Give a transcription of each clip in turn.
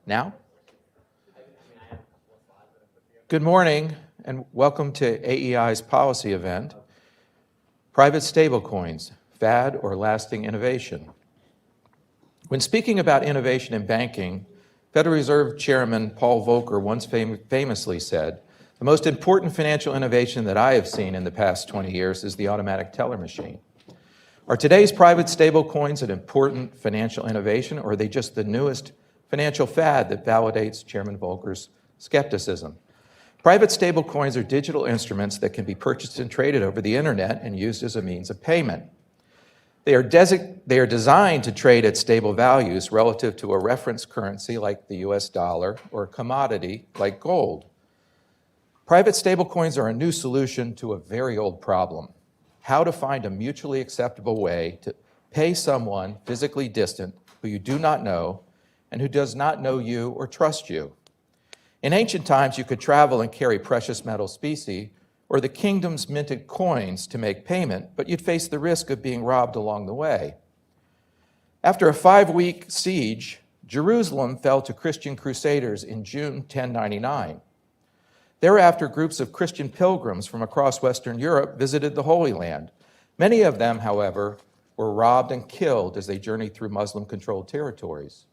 Now? Good morning, and welcome to AEI's policy event, Private Stablecoins, Fad or Lasting Innovation. When speaking about innovation in banking, Federal Reserve Chairman Paul Volcker once famously said, "The most important financial innovation that I have seen in the past 20 years is the automatic teller machine." Are today's private stablecoins an important financial innovation, or are they just the newest financial fad that validates Chairman Volcker's skepticism? Private stablecoins are digital instruments that can be purchased and traded over the internet and used as a means of payment. They are designed to trade at stable values relative to a reference currency like the US dollar or a commodity like gold. Private stablecoins are a new solution to a very old problem: how to find a mutually acceptable way to pay someone physically distant who you do not know and who does not know you or trust you. In ancient times, you could travel and carry precious metal specie or the kingdom's minted coins to make payment, but you'd face the risk of being robbed along the way. After a 5-week siege, Jerusalem fell to Christian crusaders in June 1099. Thereafter, groups of Christian pilgrims from across Western Europe visited the Holy Land. Many of them, however, were robbed and killed as they journeyed through Muslim-controlled territories.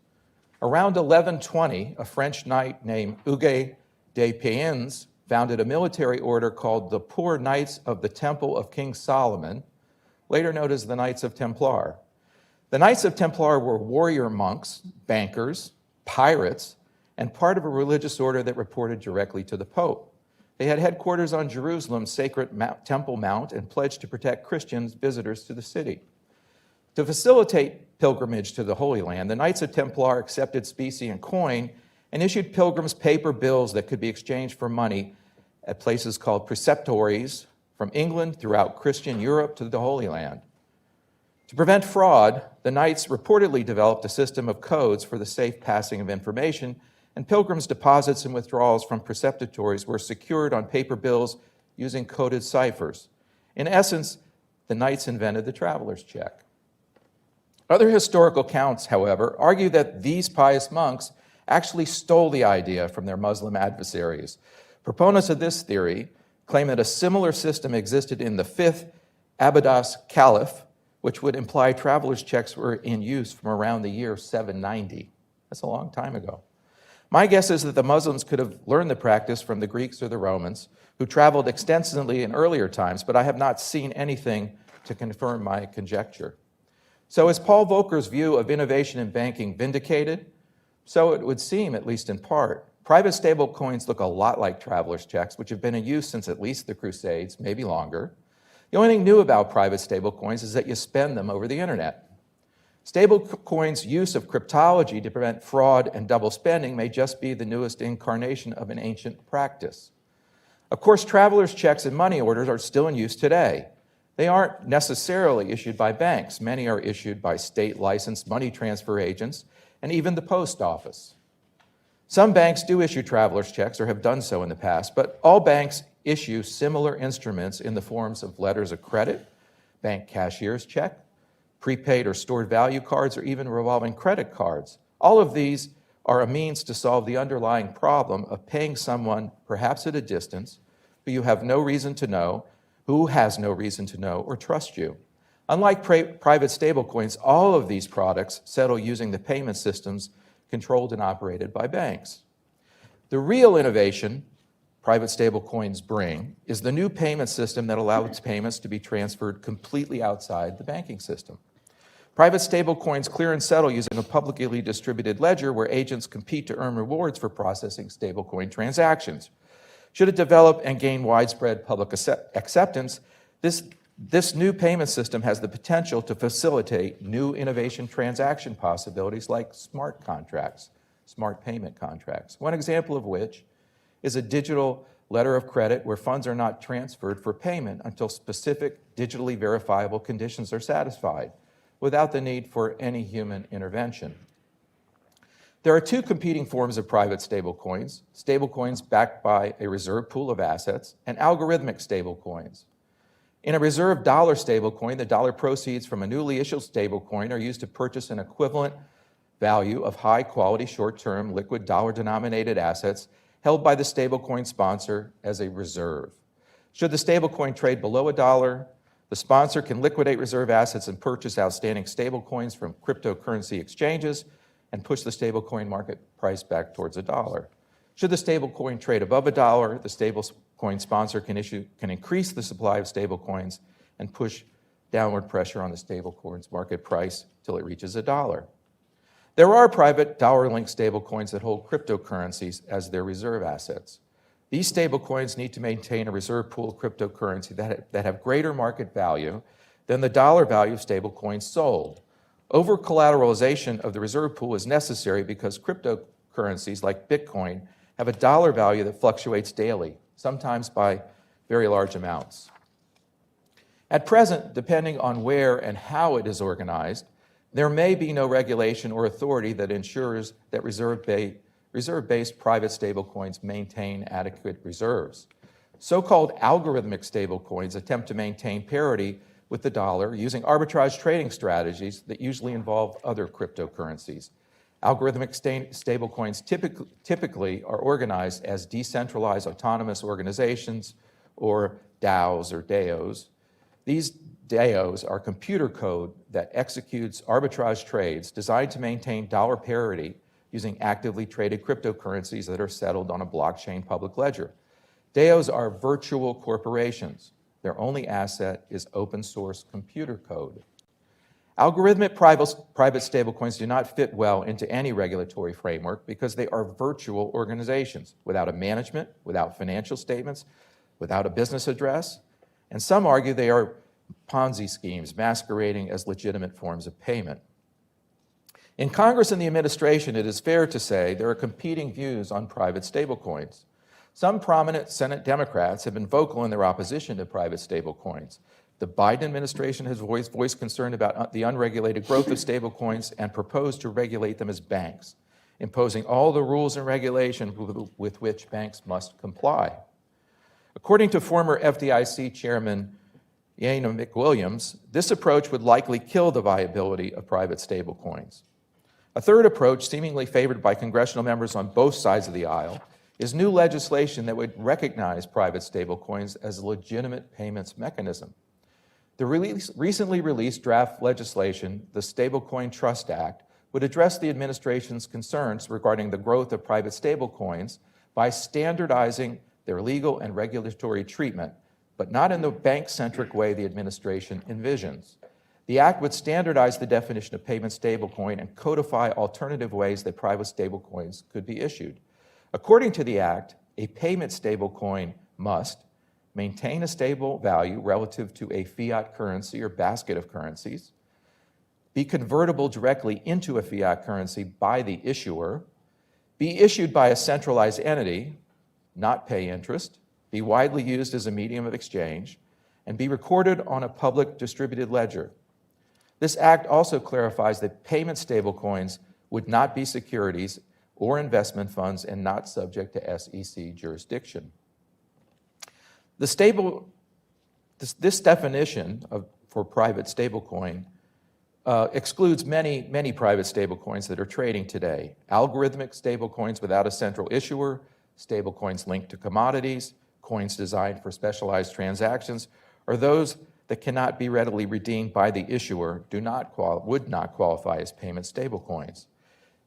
Around 1120, a French knight named Hugues de Payens founded a military order called the Poor Knights of the Temple of King Solomon, later known as the Knights of Templar. The Knights of Templar were warrior monks, bankers, pirates, and part of a religious order that reported directly to the Pope. They had headquarters on Jerusalem's sacred Temple Mount and pledged to protect Christians visitors to the city. To facilitate pilgrimage to the Holy Land, the Knights of Templar accepted specie and coin and issued pilgrims paper bills that could be exchanged for money at places called preceptories from England throughout Christian Europe to the Holy Land. To prevent fraud, the Knights reportedly developed a system of codes for the safe passing of information, and pilgrims' deposits and withdrawals from preceptories were secured on paper bills using coded ciphers. In essence, the Knights invented the traveler's check. Other historical accounts, however, argue that these pious monks actually stole the idea from their Muslim adversaries. Proponents of this theory claim that a similar system existed in the 5th Abbasid Caliph, which would imply traveler's checks were in use from around the year 790. That's a long time ago. My guess is that the Muslims could have learned the practice from the Greeks or the Romans, who traveled extensively in earlier times, but I have not seen anything to confirm my conjecture. So is Paul Volcker's view of innovation in banking vindicated? So it would seem, at least in part. Private stablecoins look a lot like traveler's checks, which have been in use since at least the Crusades, maybe longer. The only thing new about private stablecoins is that you spend them over the internet. Stablecoins' use of cryptology to prevent fraud and double spending may just be the newest incarnation of an ancient practice. Of course, traveler's checks and money orders are still in use today. They aren't necessarily issued by banks. Many are issued by state-licensed money transfer agents and even the post office. Some banks do issue traveler's checks or have done so in the past, but all banks issue similar instruments in the forms of letters of credit, bank cashier's check, prepaid or stored value cards, or even revolving credit cards. All of these are a means to solve the underlying problem of paying someone, perhaps at a distance, who you have no reason to know, who has no reason to know or trust you. Unlike private stablecoins, all of these products settle using the payment systems controlled and operated by banks. The real innovation private stablecoins bring is the new payment system that allows payments to be transferred completely outside the banking system. Private stablecoins clear and settle using a publicly distributed ledger where agents compete to earn rewards for processing stablecoin transactions. Should it develop and gain widespread public acceptance, this new payment system has the potential to facilitate new innovation transaction possibilities like smart contracts, smart payment contracts. One example of which is a digital letter of credit where funds are not transferred for payment until specific digitally verifiable conditions are satisfied, without the need for any human intervention. There are two competing forms of private stablecoins: stablecoins backed by a reserve pool of assets and algorithmic stablecoins. In a reserve dollar stablecoin, the dollar proceeds from a newly issued stablecoin are used to purchase an equivalent value of high-quality, short-term, liquid dollar-denominated assets held by the stablecoin sponsor as a reserve. Should the stablecoin trade below $1, the sponsor can liquidate reserve assets and purchase outstanding stablecoins from cryptocurrency exchanges and push the stablecoin market price back towards $1. Should the stablecoin trade above $1, the stablecoin sponsor can increase the supply of stablecoins and push downward pressure on the stablecoin's market price till it reaches $1. There are private dollar-linked stablecoins that hold cryptocurrencies as their reserve assets. These stablecoins need to maintain a reserve pool of cryptocurrency that have greater market value than the dollar value of stablecoins sold. Over-collateralization of the reserve pool is necessary because cryptocurrencies like Bitcoin have a dollar value that fluctuates daily, sometimes by very large amounts. At present, depending on where and how it is organized, there may be no regulation or authority that ensures that reserve-based private stablecoins maintain adequate reserves. So-called algorithmic stablecoins attempt to maintain parity with the dollar using arbitrage trading strategies that usually involve other cryptocurrencies. Algorithmic stablecoins typically are organized as decentralized autonomous organizations, or DAOs or DAOs. These DAOs are computer code that executes arbitrage trades designed to maintain dollar parity using actively traded cryptocurrencies that are settled on a blockchain public ledger. DAOs are virtual corporations. Their only asset is open source computer code. Algorithmic private stablecoins do not fit well into any regulatory framework because they are virtual organizations without a management, without financial statements, without a business address, and some argue they are Ponzi schemes masquerading as legitimate forms of payment. In Congress and the administration, it is fair to say there are competing views on private stablecoins. Some prominent Senate Democrats have been vocal in their opposition to private stablecoins. The Biden administration has voiced concern about the unregulated growth of stablecoins and proposed to regulate them as banks, imposing all the rules and regulations with which banks must comply. According to former FDIC Chairman Yana McWilliams, this approach would likely kill the viability of private stablecoins. A third approach, seemingly favored by congressional members on both sides of the aisle, is new legislation that would recognize private stablecoins as a legitimate payments mechanism. The recently released draft legislation, the Stablecoin Trust Act, would address the administration's concerns regarding the growth of private stablecoins by standardizing their legal and regulatory treatment, but not in the bank-centric way the administration envisions. The act would standardize the definition of payment stablecoin and codify alternative ways that private stablecoins could be issued. According to the act, a payment stablecoin must maintain a stable value relative to a fiat currency or basket of currencies, be convertible directly into a fiat currency by the issuer, be issued by a centralized entity, not pay interest, be widely used as a medium of exchange, and be recorded on a public distributed ledger. This act also clarifies that payment stablecoins would not be securities or investment funds and not subject to SEC jurisdiction. This definition for private stablecoin excludes many private stablecoins that are trading today. Algorithmic stablecoins without a central issuer, stablecoins linked to commodities, coins designed for specialized transactions, or those that cannot be readily redeemed by the issuer would not qualify as payment stablecoins.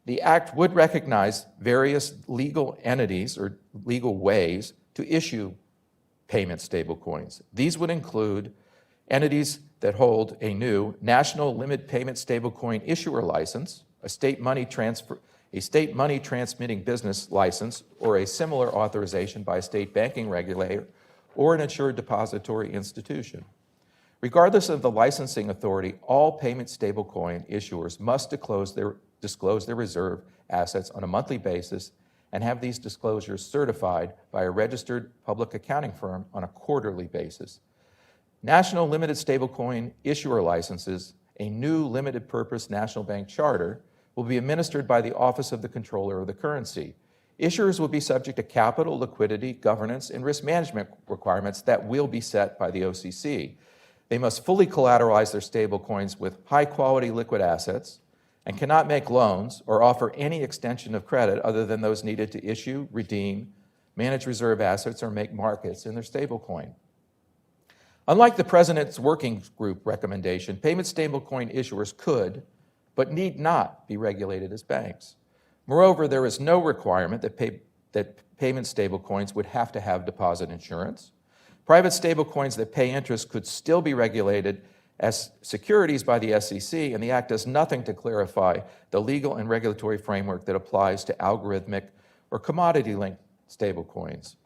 The act would recognize various legal entities or legal ways to issue payment stablecoins. These would include entities that hold a new national limit payment stablecoin issuer license, a state money transmitting business license, or a similar authorization by a state banking regulator or an insured depository institution. Regardless of the licensing authority, all payment stablecoin issuers must disclose their reserve assets on a monthly basis and have these disclosures certified by a registered public accounting firm on a quarterly basis. National limited stablecoin issuer licenses, a new limited purpose national bank charter, will be administered by the Office of the Controller of the Currency. Issuers will be subject to capital, liquidity, governance, and risk management requirements that will be set by the OCC. They must fully collateralize their stablecoins with high-quality liquid assets. and cannot make loans or offer any extension of credit other than those needed to issue, redeem, manage reserve assets, or make markets in their stablecoin. Unlike the President's Working Group recommendation, payment stablecoin issuers could, but need not, be regulated as banks. Moreover, there is no requirement that payment stablecoins would have to have deposit insurance. Private stablecoins that pay interest could still be regulated as securities by the SEC, and the Act does nothing to clarify the legal and regulatory framework that applies to algorithmic or commodity-linked stablecoins.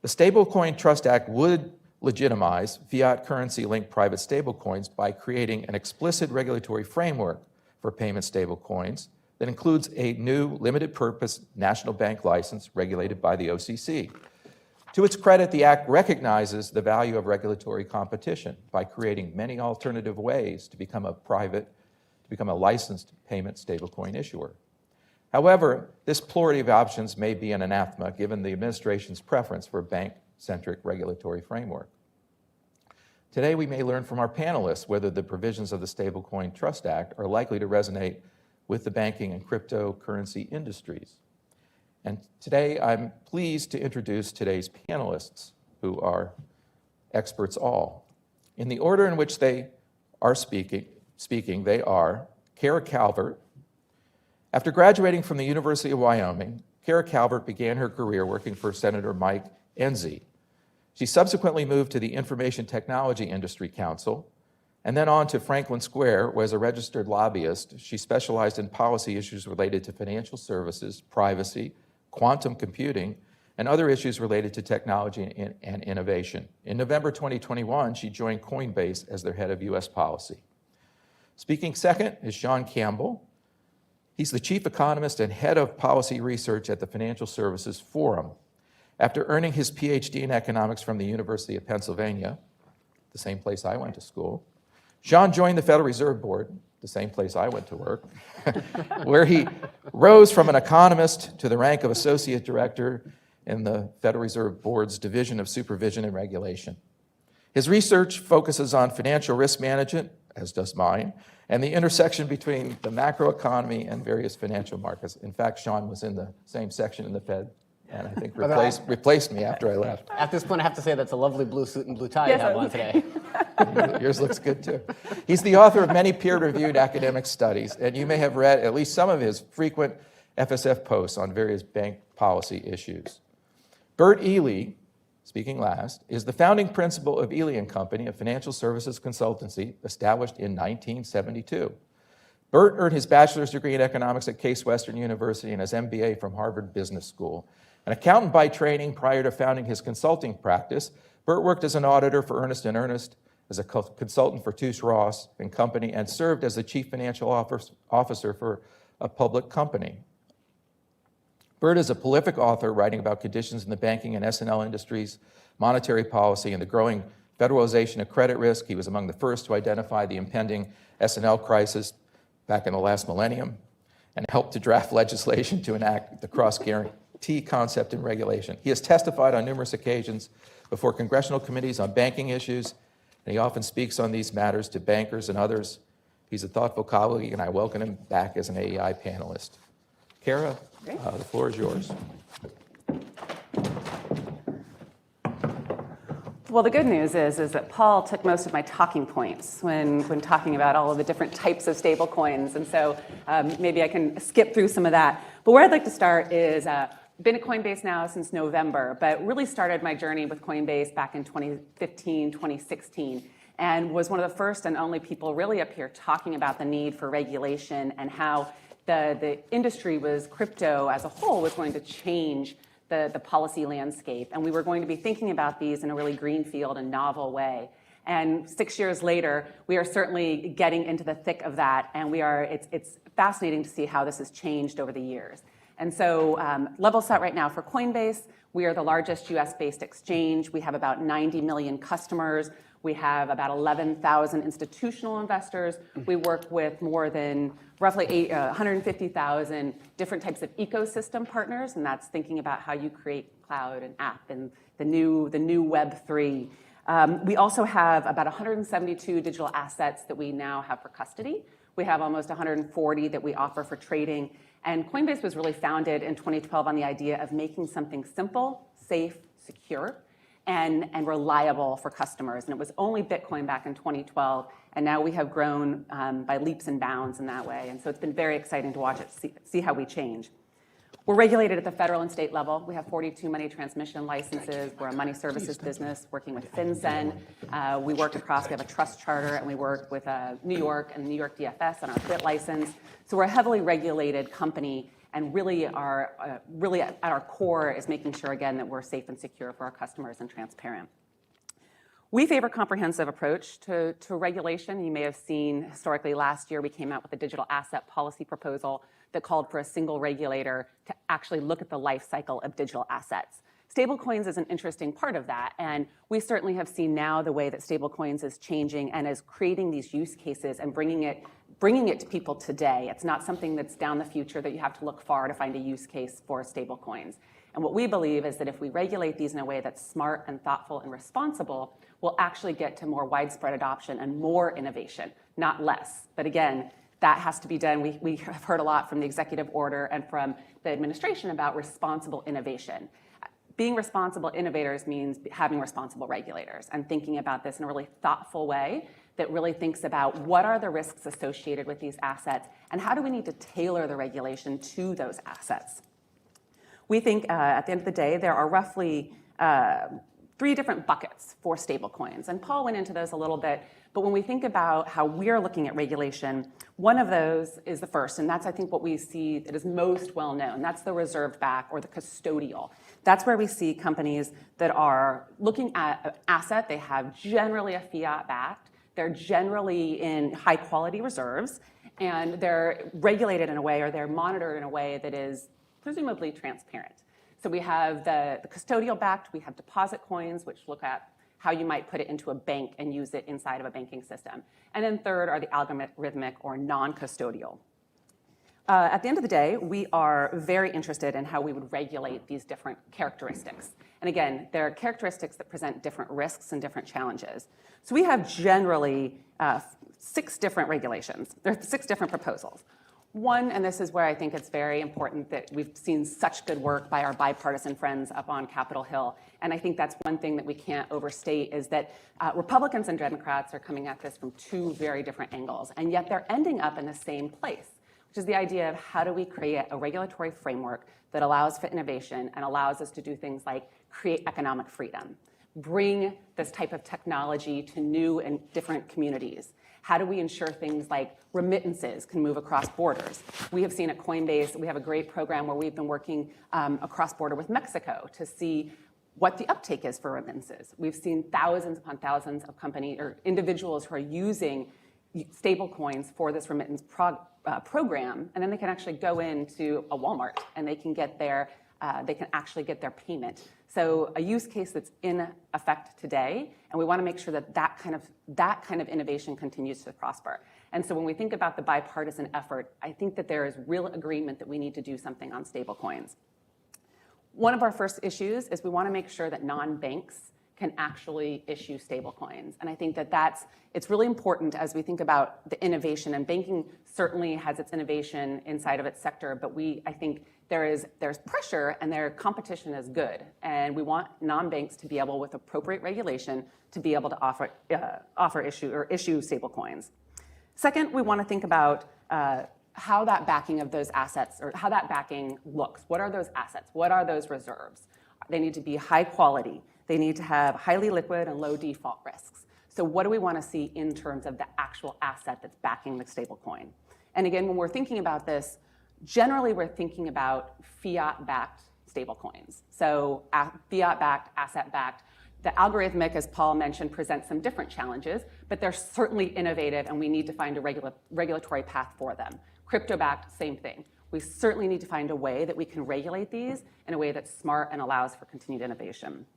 The Stablecoin Trust Act would legitimize fiat currency-linked private stablecoins by creating an explicit regulatory framework for payment stablecoins that includes a new limited-purpose national bank license regulated by the OCC. To its credit, the Act recognizes the value of regulatory competition by creating many alternative ways to become a licensed payment stablecoin issuer. However, this plurality of options may be an anathema given the administration's preference for a bank-centric regulatory framework. Today, we may learn from our panelists whether the provisions of the Stablecoin Trust Act are likely to resonate with the banking and cryptocurrency industries. And today, I'm pleased to introduce today's panelists, who are experts all. In the order in which they are speaking, they are Kara Calvert. After graduating from the University of Wyoming, Kara Calvert began her career working for Senator Mike Enzi. She subsequently moved to the Information Technology Industry Council, and then on to Franklin Square, where as a registered lobbyist, she specialized in policy issues related to financial services, privacy, quantum computing, and other issues related to technology and innovation. In November 2021, she joined Coinbase as their head of US policy. Speaking second is Sean Campbell. He's the chief economist and head of policy research at the Financial Services Forum. After earning his PhD in economics from the University of Pennsylvania, the same place I went to school, Sean joined the Federal Reserve Board, the same place I went to work, where he rose from an economist to the rank of associate director in the Federal Reserve Board's Division of Supervision and Regulation. His research focuses on financial risk management, as does mine, and the intersection between the macroeconomy and various financial markets. In fact, Sean was in the same section in the Fed, and I think replaced me after I left. At this point, I have to say that's a lovely blue suit and blue tie you have on today. Yours looks good, too. He's the author of many peer-reviewed academic studies, and you may have read at least some of his frequent FSF posts on various bank policy issues. Bert Ely, speaking last, is the founding principal of Ely & Company, a financial services consultancy established in 1972. Bert earned his bachelor's degree in economics at Case Western University and his MBA from Harvard Business School. An accountant by training, prior to founding his consulting practice, Bert worked as an auditor for Ernst & Ernst, as a consultant for Touche Ross & Company, and served as the chief financial officer for a public company. Bert is a prolific author writing about conditions in the banking and S&L industries, monetary policy, and the growing federalization of credit risk. He was among the first to identify the impending S&L crisis back in the last millennium and helped to draft legislation to enact the cross-guarantee concept and regulation. He has testified on numerous occasions before congressional committees on banking issues, and he often speaks on these matters to bankers and others. He's a thoughtful colleague, and I welcome him back as an AEI panelist. Kara, the floor is yours. Well, the good news is that Paul took most of my talking points when talking about all of the different types of stable coins, and so maybe I can skip through some of that. But where I'd like to start is been at Coinbase now since November, but really started my journey with Coinbase back in 2015, 2016, and was one of the first and only people really up here talking about the need for regulation and how the industry crypto as a whole was going to change the policy landscape. And we were going to be thinking about these in a really greenfield and novel way. And 6 years later, we are certainly getting into the thick of that, and it's fascinating to see how this has changed over the years. And so level set right now for Coinbase, we are the largest US-based exchange. We have about 90 million customers. We have about 11,000 institutional investors. We work with more than roughly 150,000 different types of ecosystem partners, and that's thinking about how you create cloud and app and the new Web3. We also have about 172 digital assets that we now have for custody. We have almost 140 that we offer for trading. And Coinbase was really founded in 2012 on the idea of making something simple, safe, secure, and reliable for customers. And it was only Bitcoin back in 2012, and now we have grown by leaps and bounds in that way. And so it's been very exciting to watch it, see how we change. We're regulated at the federal and state level. We have 42 money transmission licenses. We're a money services business working with FinCEN. We have a trust charter, and we work with New York and New York DFS on our BIT license. So we're a heavily regulated company, and really at our core is making sure, again, that we're safe and secure for our customers and transparent. We favor a comprehensive approach to regulation. You may have seen historically last year we came out with a digital asset policy proposal that called for a single regulator to actually look at the life cycle of digital assets. Stablecoins is an interesting part of that, and we certainly have seen now the way that stablecoins is changing and is creating these use cases and bringing it to people today. It's not something that's down the future that you have to look far to find a use case for stablecoins. And what we believe is that if we regulate these in a way that's smart and thoughtful and responsible, we'll actually get to more widespread adoption and more innovation, not less. But again, that has to be done. We have heard a lot from the executive order and from the administration about responsible innovation. Being responsible innovators means having responsible regulators and thinking about this in a really thoughtful way that really thinks about what are the risks associated with these assets and how do we need to tailor the regulation to those assets. We think at the end of the day, there are roughly 3 different buckets for stablecoins. And Paul went into those a little bit, but when we think about how we're looking at regulation, one of those is the first, and that's, I think, what we see that is most well known. That's the reserve-backed or the custodial. That's where we see companies that are looking at an asset. They have generally a fiat-backed. They're generally in high-quality reserves, and they're regulated in a way or they're monitored in a way that is presumably transparent. So we have the custodial-backed. We have deposit coins, which look at how you might put it into a bank and use it inside of a banking system. And then third are the algorithmic or non-custodial. At the end of the day, we are very interested in how we would regulate these different characteristics. And again, there are characteristics that present different risks and different challenges. So we have generally 6 different regulations. There are 6 different proposals. One, and this is where I think it's very important that we've seen such good work by our bipartisan friends up on Capitol Hill, and I think that's one thing that we can't overstate, is that Republicans and Democrats are coming at this from 2 very different angles, and yet they're ending up in the same place, which is the idea of how do we create a regulatory framework that allows for innovation and allows us to do things like create economic freedom, bring this type of technology to new and different communities. How do we ensure things like remittances can move across borders? We have seen at Coinbase, we have a great program where we've been working across border with Mexico to see what the uptake is for remittances. We've seen thousands upon thousands of companies or individuals who are using stablecoins for this remittance program, and then they can actually go into a Walmart and they can actually get their payment. So a use case that's in effect today, and we want to make sure that that kind of innovation continues to prosper. And so when we think about the bipartisan effort, I think that there is real agreement that we need to do something on stablecoins. One of our first issues is we want to make sure that non-banks can actually issue stablecoins. And I think that it's really important as we think about the innovation, and banking certainly has its innovation inside of its sector, but I think there's pressure and their competition is good. And we want non-banks to be able, with appropriate regulation, to be able to issue stablecoins. Second, we want to think about how that backing of those assets, or how that backing looks. What are those assets? What are those reserves? They need to be high quality. They need to have highly liquid and low default risks. So what do we want to see in terms of the actual asset that's backing the stablecoin? And again, when we're thinking about this, generally we're thinking about fiat-backed stablecoins. So fiat-backed, asset-backed. The algorithmic, as Paul mentioned, presents some different challenges, but they're certainly innovative, and we need to find a regulatory path for them. Crypto-backed, same thing. We certainly need to find a way that we can regulate these in a way that's smart and allows for continued innovation.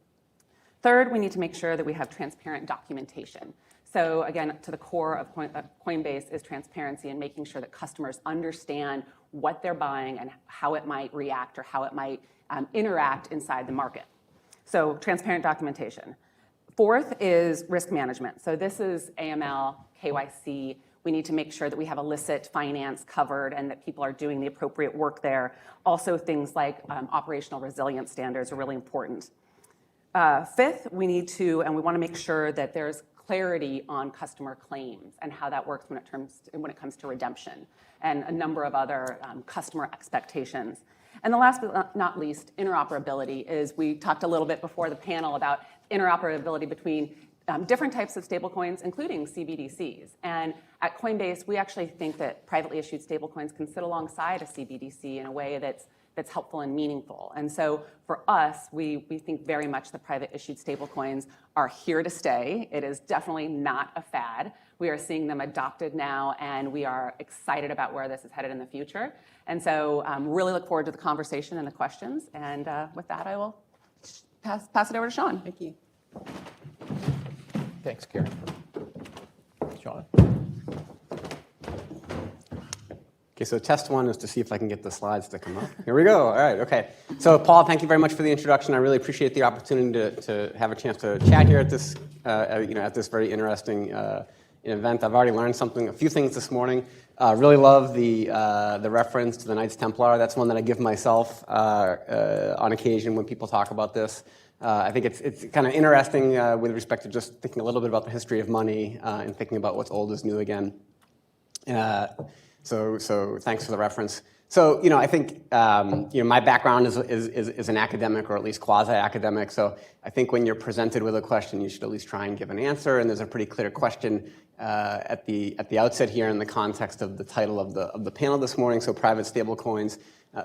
Third, we need to make sure that we have transparent documentation. So again, to the core of Coinbase is transparency and making sure that customers understand what they're buying and how it might react or how it might interact inside the market. So transparent documentation. Fourth is risk management. So this is AML, KYC. We need to make sure that we have illicit finance covered and that people are doing the appropriate work there. Also, things like operational resilience standards are really important. Fifth, we need to, and we want to make sure that there's clarity on customer claims and how that works when it comes to redemption, and a number of other customer expectations. And the last but not least, interoperability is, we talked a little bit before the panel about interoperability between different types of stablecoins, including CBDCs. And at Coinbase, we actually think that privately issued stablecoins can sit alongside a CBDC in a way that's helpful and meaningful. And so for us, we think very much the private issued stablecoins are here to stay. It is definitely not a fad. We are seeing them adopted now, and we are excited about where this is headed in the future. And so really look forward to the conversation and the questions. And with that, I will pass it over to Sean. Thank you. Thanks, Karen. Sean? Okay, so test one is to see if I can get the slides to come up. Here we go. All right, okay. So Paul, thank you very much for the introduction. I really appreciate the opportunity to have a chance to chat here at this, at this very interesting event. I've already learned a few things this morning. Really love the reference to the Knights of Templar. That's one that I give myself on occasion when people talk about this. I think it's kind of interesting with respect to just thinking a little bit about the history of money and thinking about what's old is new again. So thanks for the reference. So, I think, my background is an academic, or at least quasi-academic. So I think when you're presented with a question, you should at least try and give an answer. And there's a pretty clear question at the outset here in the context of the title of the panel this morning. So private stablecoins,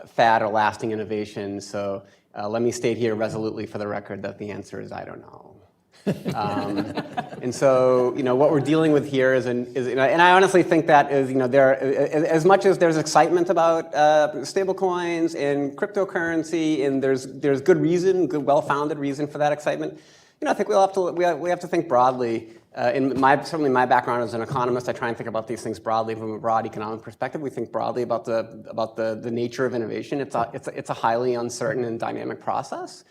fad or lasting innovation. So let me state here resolutely for the record that the answer is I don't know. And so, what we're dealing with here is and I honestly think that is, there, as much as there's excitement about stablecoins and cryptocurrency, and there's good reason, good well-founded reason for that excitement, I think we have to think broadly. Certainly my background as an economist, I try and think about these things broadly from a broad economic perspective. We think broadly about the nature of innovation. It's a highly uncertain and dynamic process.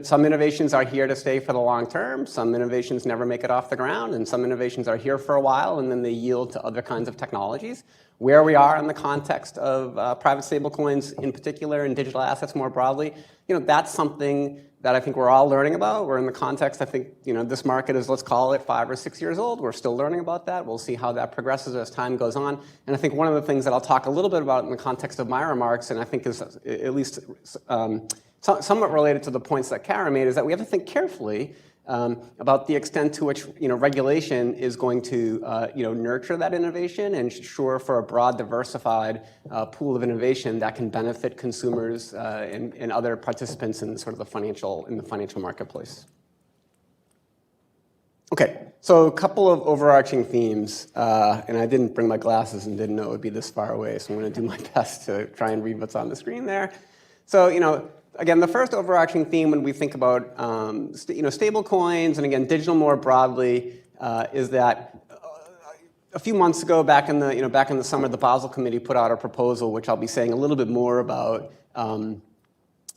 Some innovations are here to stay for the long term. Some innovations never make it off the ground, and some innovations are here for a while, and then they yield to other kinds of technologies. Where we are in the context of private stablecoins in particular, and digital assets more broadly, that's something that I think we're all learning about. We're in the context, I think, this market is, let's call it 5 or 6 years old. We're still learning about that. We'll see how that progresses as time goes on. And I think one of the things that I'll talk a little bit about in the context of my remarks, and I think is at least somewhat related to the points that Kara made, is that we have to think carefully about the extent to which regulation is going to nurture that innovation and ensure for a broad, diversified pool of innovation that can benefit consumers and other participants in sort of the financial marketplace. Okay, so a couple of overarching themes, and I didn't bring my glasses and didn't know it would be this far away, so I'm going to do my best to try and read what's on the screen there. So again, the first overarching theme when we think about stable coins and again digital more broadly is that a few months ago, back in the summer, the Basel Committee put out a proposal, which I'll be saying a little bit more about,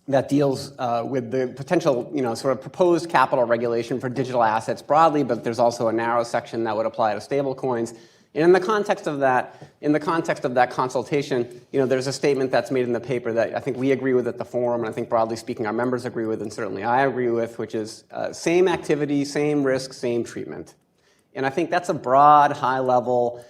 that deals with the potential sort of proposed capital regulation for digital assets broadly, but there's also a narrow section that would apply to stable coins. And in the context of that consultation, there's a statement that's made in the paper that I think we agree with at the forum, and I think broadly speaking our members agree with, and certainly I agree with, which is same activity, same risk, same treatment. And I think that's a broad, high-level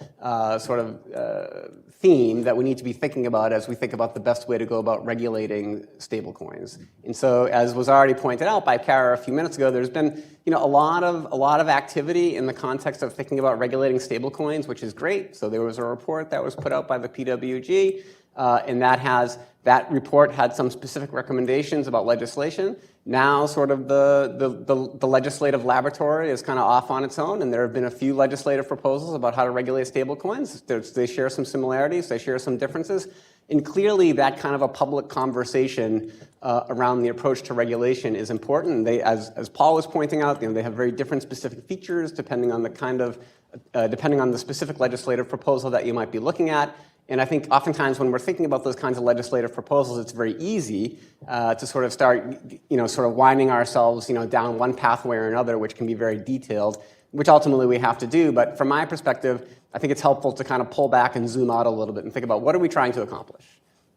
sort of theme that we need to be thinking about as we think about the best way to go about regulating stablecoins. And so, as was already pointed out by Kara a few minutes ago, there's been a lot of activity in the context of thinking about regulating stablecoins, which is great. So there was a report that was put out by the PWG, and that report had some specific recommendations about legislation. Now, sort of the legislative laboratory is kind of off on its own, and there have been a few legislative proposals about how to regulate stablecoins. They share some similarities, they share some differences, and clearly that kind of a public conversation around the approach to regulation is important. They, as Paul was pointing out, they have very different specific features depending on the specific legislative proposal that you might be looking at. And I think oftentimes when we're thinking about those kinds of legislative proposals, it's very easy to sort of start, sort of winding ourselves, down one pathway or another, which can be very detailed. which ultimately we have to do. But from my perspective, I think it's helpful to kind of pull back and zoom out a little bit and think about what are we trying to accomplish.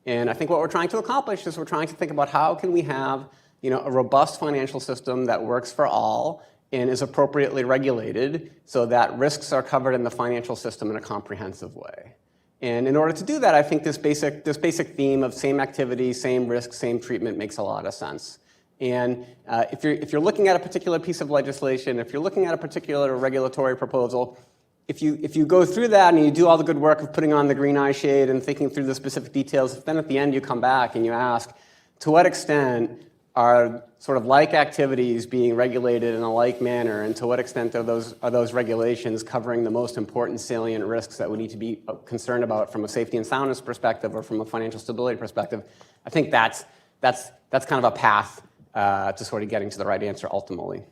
And I think what we're trying to accomplish is we're trying to think about how can we have a robust financial system that works for all and is appropriately regulated so that risks are covered in the financial system in a comprehensive way. And in order to do that, I think this basic theme of same activity, same risk, same treatment makes a lot of sense. And if you're looking at a particular piece of legislation, if you're looking at a particular regulatory proposal, if you go through that and you do all the good work of putting on the green eye shade and thinking through the specific details, if then at the end you come back and you ask, to what extent are sort of like activities being regulated in a like manner, and to what extent are those regulations covering the most important salient risks that we need to be concerned about from a safety and soundness perspective or from a financial stability perspective? I think that's kind of a path to sort of getting to the right answer ultimately.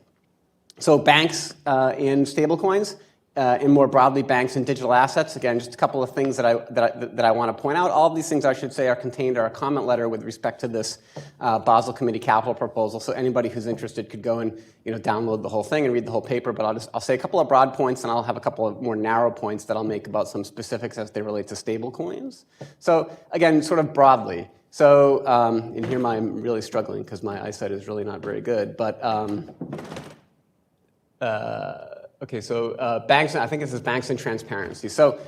So banks and stablecoins, and more broadly banks and digital assets. Again, just a couple of things that I want to point out. All of these things I should say are contained in our comment letter with respect to this Basel Committee capital proposal. So anybody who's interested could go and download the whole thing and read the whole paper. But I'll say a couple of broad points, and I'll have a couple of more narrow points that I'll make about some specifics as they relate to stablecoins. So again, sort of broadly. So and here I'm really struggling because my eyesight is really not very good. But okay, so banks, I think this is banks and transparency. So,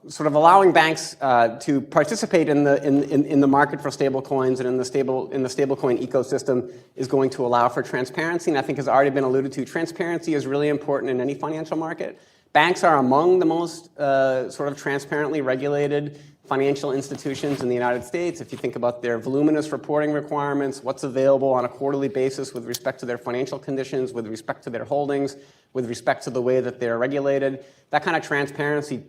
sort of allowing banks to participate in the market for stablecoins and in the stablecoin ecosystem is going to allow for transparency. And I think has already been alluded to, transparency is really important in any financial market. Banks are among the most sort of transparently regulated financial institutions in the United States. If you think about their voluminous reporting requirements, what's available on a quarterly basis with respect to their financial conditions, with respect to their holdings, with respect to the way that they're regulated, that kind of transparency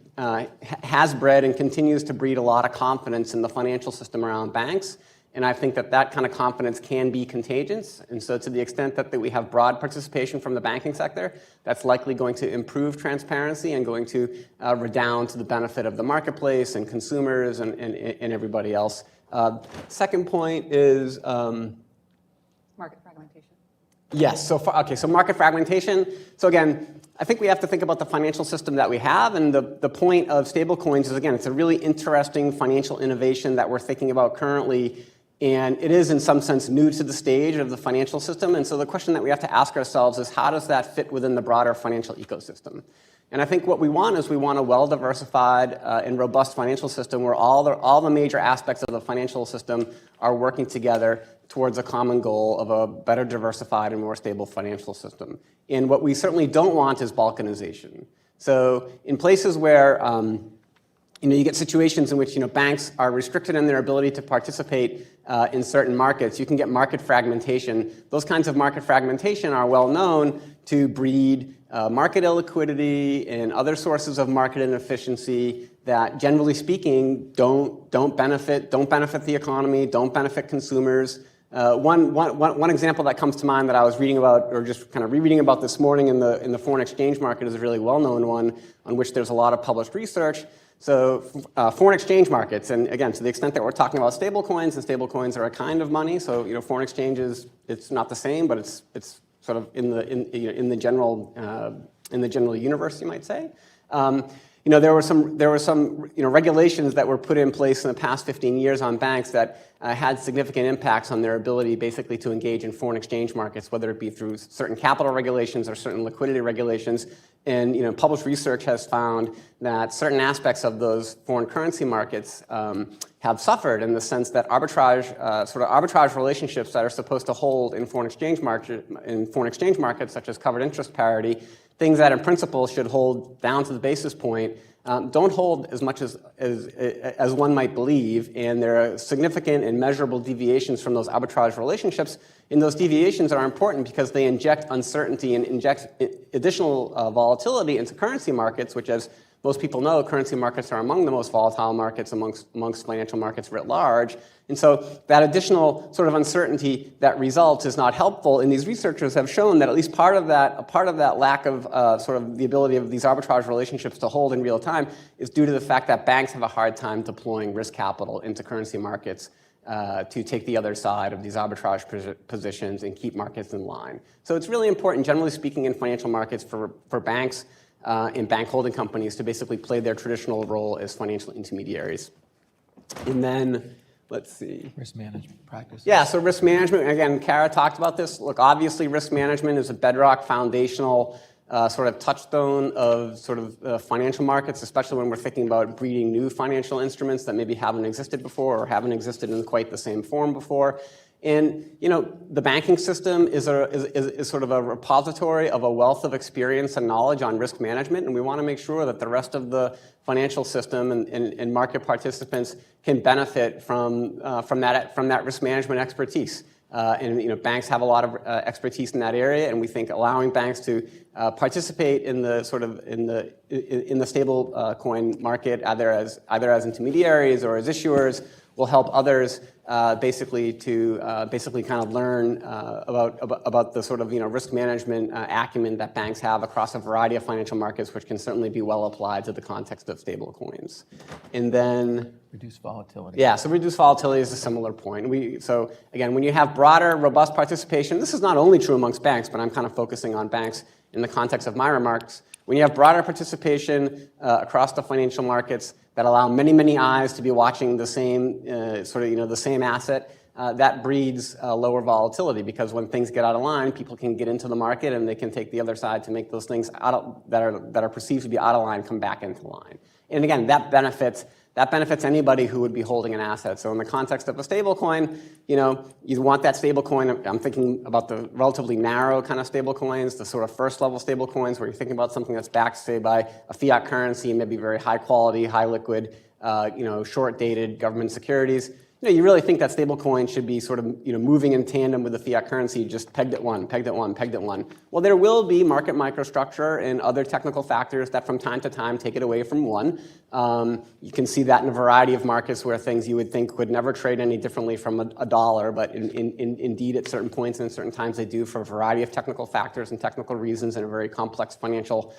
has bred and continues to breed a lot of confidence in the financial system around banks. And I think that kind of confidence can be contagious. And so to the extent that we have broad participation from the banking sector, that's likely going to improve transparency and going to redound to the benefit of the marketplace and consumers and everybody else. Second point is... market fragmentation. Yes, so market fragmentation. So again, I think we have to think about the financial system that we have, and the point of stablecoins is, again, it's a really interesting financial innovation that we're thinking about currently. And it is, in some sense, new to the stage of the financial system. And so the question that we have to ask ourselves is, how does that fit within the broader financial ecosystem? And I think what we want is we want a well-diversified and robust financial system where all the major aspects of the financial system are working together towards a common goal of a better diversified and more stable financial system. And what we certainly don't want is balkanization. So in places where you get situations in which banks are restricted in their ability to participate in certain markets. You can get market fragmentation. Those kinds of market fragmentation are well known to breed market illiquidity and other sources of market inefficiency that, generally speaking, don't benefit the economy, don't benefit consumers. One example that comes to mind that I was reading about, or just kind of rereading about this morning in the foreign exchange market, is a really well-known one on which there's a lot of published research. So foreign exchange markets, and again, to the extent that we're talking about stablecoins, and stablecoins are a kind of money. So foreign exchange it's not the same, but it's sort of in the general universe, you might say. There were some regulations that were put in place in the past 15 years on banks that had significant impacts on their ability basically to engage in foreign exchange markets, whether it be through certain capital regulations or certain liquidity regulations. And published research has found that certain aspects of those foreign currency markets have suffered in the sense that arbitrage relationships that are supposed to hold in foreign exchange markets, such as covered interest parity, things that in principle should hold down to the basis point, don't hold as much as one might believe, and there are significant and measurable deviations from those arbitrage relationships. And those deviations are important because they inject uncertainty and inject additional volatility into currency markets, which, as most people know, currency markets are among the most volatile markets amongst financial markets writ large. And so that additional sort of uncertainty that results is not helpful. And these researchers have shown that at least part of that lack of sort of the ability of these arbitrage relationships to hold in real time is due to the fact that banks have a hard time deploying risk capital into currency markets to take the other side of these arbitrage positions and keep markets in line. So it's really important, generally speaking, in financial markets for banks and bank holding companies to basically play their traditional role as financial intermediaries. And then, let's see. Risk management practices. Yeah, so risk management, again, Kara talked about this. Look, obviously risk management is a bedrock foundational sort of touchstone of sort of financial markets, especially when we're thinking about breeding new financial instruments that maybe haven't existed before or haven't existed in quite the same form before. And the banking system is sort of a repository of a wealth of experience and knowledge on risk management, and we want to make sure that the rest of the financial system and market participants can benefit from that risk management expertise. And banks have a lot of expertise in that area, and we think allowing banks to participate in the stable coin market either as intermediaries or as issuers will help others basically kind of learn about the sort of risk management acumen that banks have across a variety of financial markets, which can certainly be well applied to the context of stable coins. And then reduce volatility. Yeah, so reduce volatility is a similar point. So again, when you have broader, robust participation, this is not only true amongst banks, but I'm kind of focusing on banks in the context of my remarks. When you have broader participation across the financial markets that allow many, many eyes to be watching the same the same asset, that breeds lower volatility, because when things get out of line, people can get into the market and they can take the other side to make those things that are perceived to be out of line come back into line. And again, that benefits anybody who would be holding an asset. So in the context of a stablecoin, you want that stablecoin. I'm thinking about the relatively narrow kind of stablecoins, the sort of first-level stablecoins, where you're thinking about something that's backed, say, by a fiat currency, maybe very high quality, high liquid, short-dated government securities. You really think that stablecoin should be sort of moving in tandem with the fiat currency, just pegged at one, pegged at one, pegged at one. Well, there will be market microstructure and other technical factors that from time to time take it away from one. You can see that in a variety of markets where things you would think would never trade any differently from a dollar, but indeed at certain points and at certain times they do for a variety of technical factors and technical reasons in a very complex financial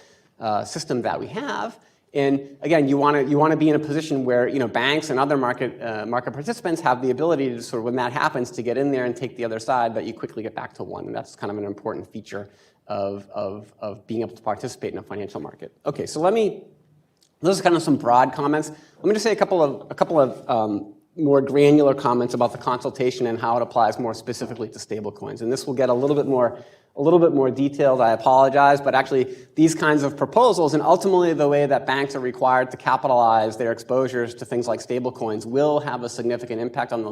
system that we have. And again, you want to be in a position where banks and other market participants have the ability to sort of, when that happens, to get in there and take the other side, but you quickly get back to one. And that's kind of an important feature of being able to participate in a financial market. Okay, so those are kind of some broad comments. Let me just say a couple of more granular comments about the consultation and how it applies more specifically to stablecoins. And this will get a little bit more detailed, I apologize, but actually these kinds of proposals and ultimately the way that banks are required to capitalize their exposures to things like stablecoins will have a significant impact on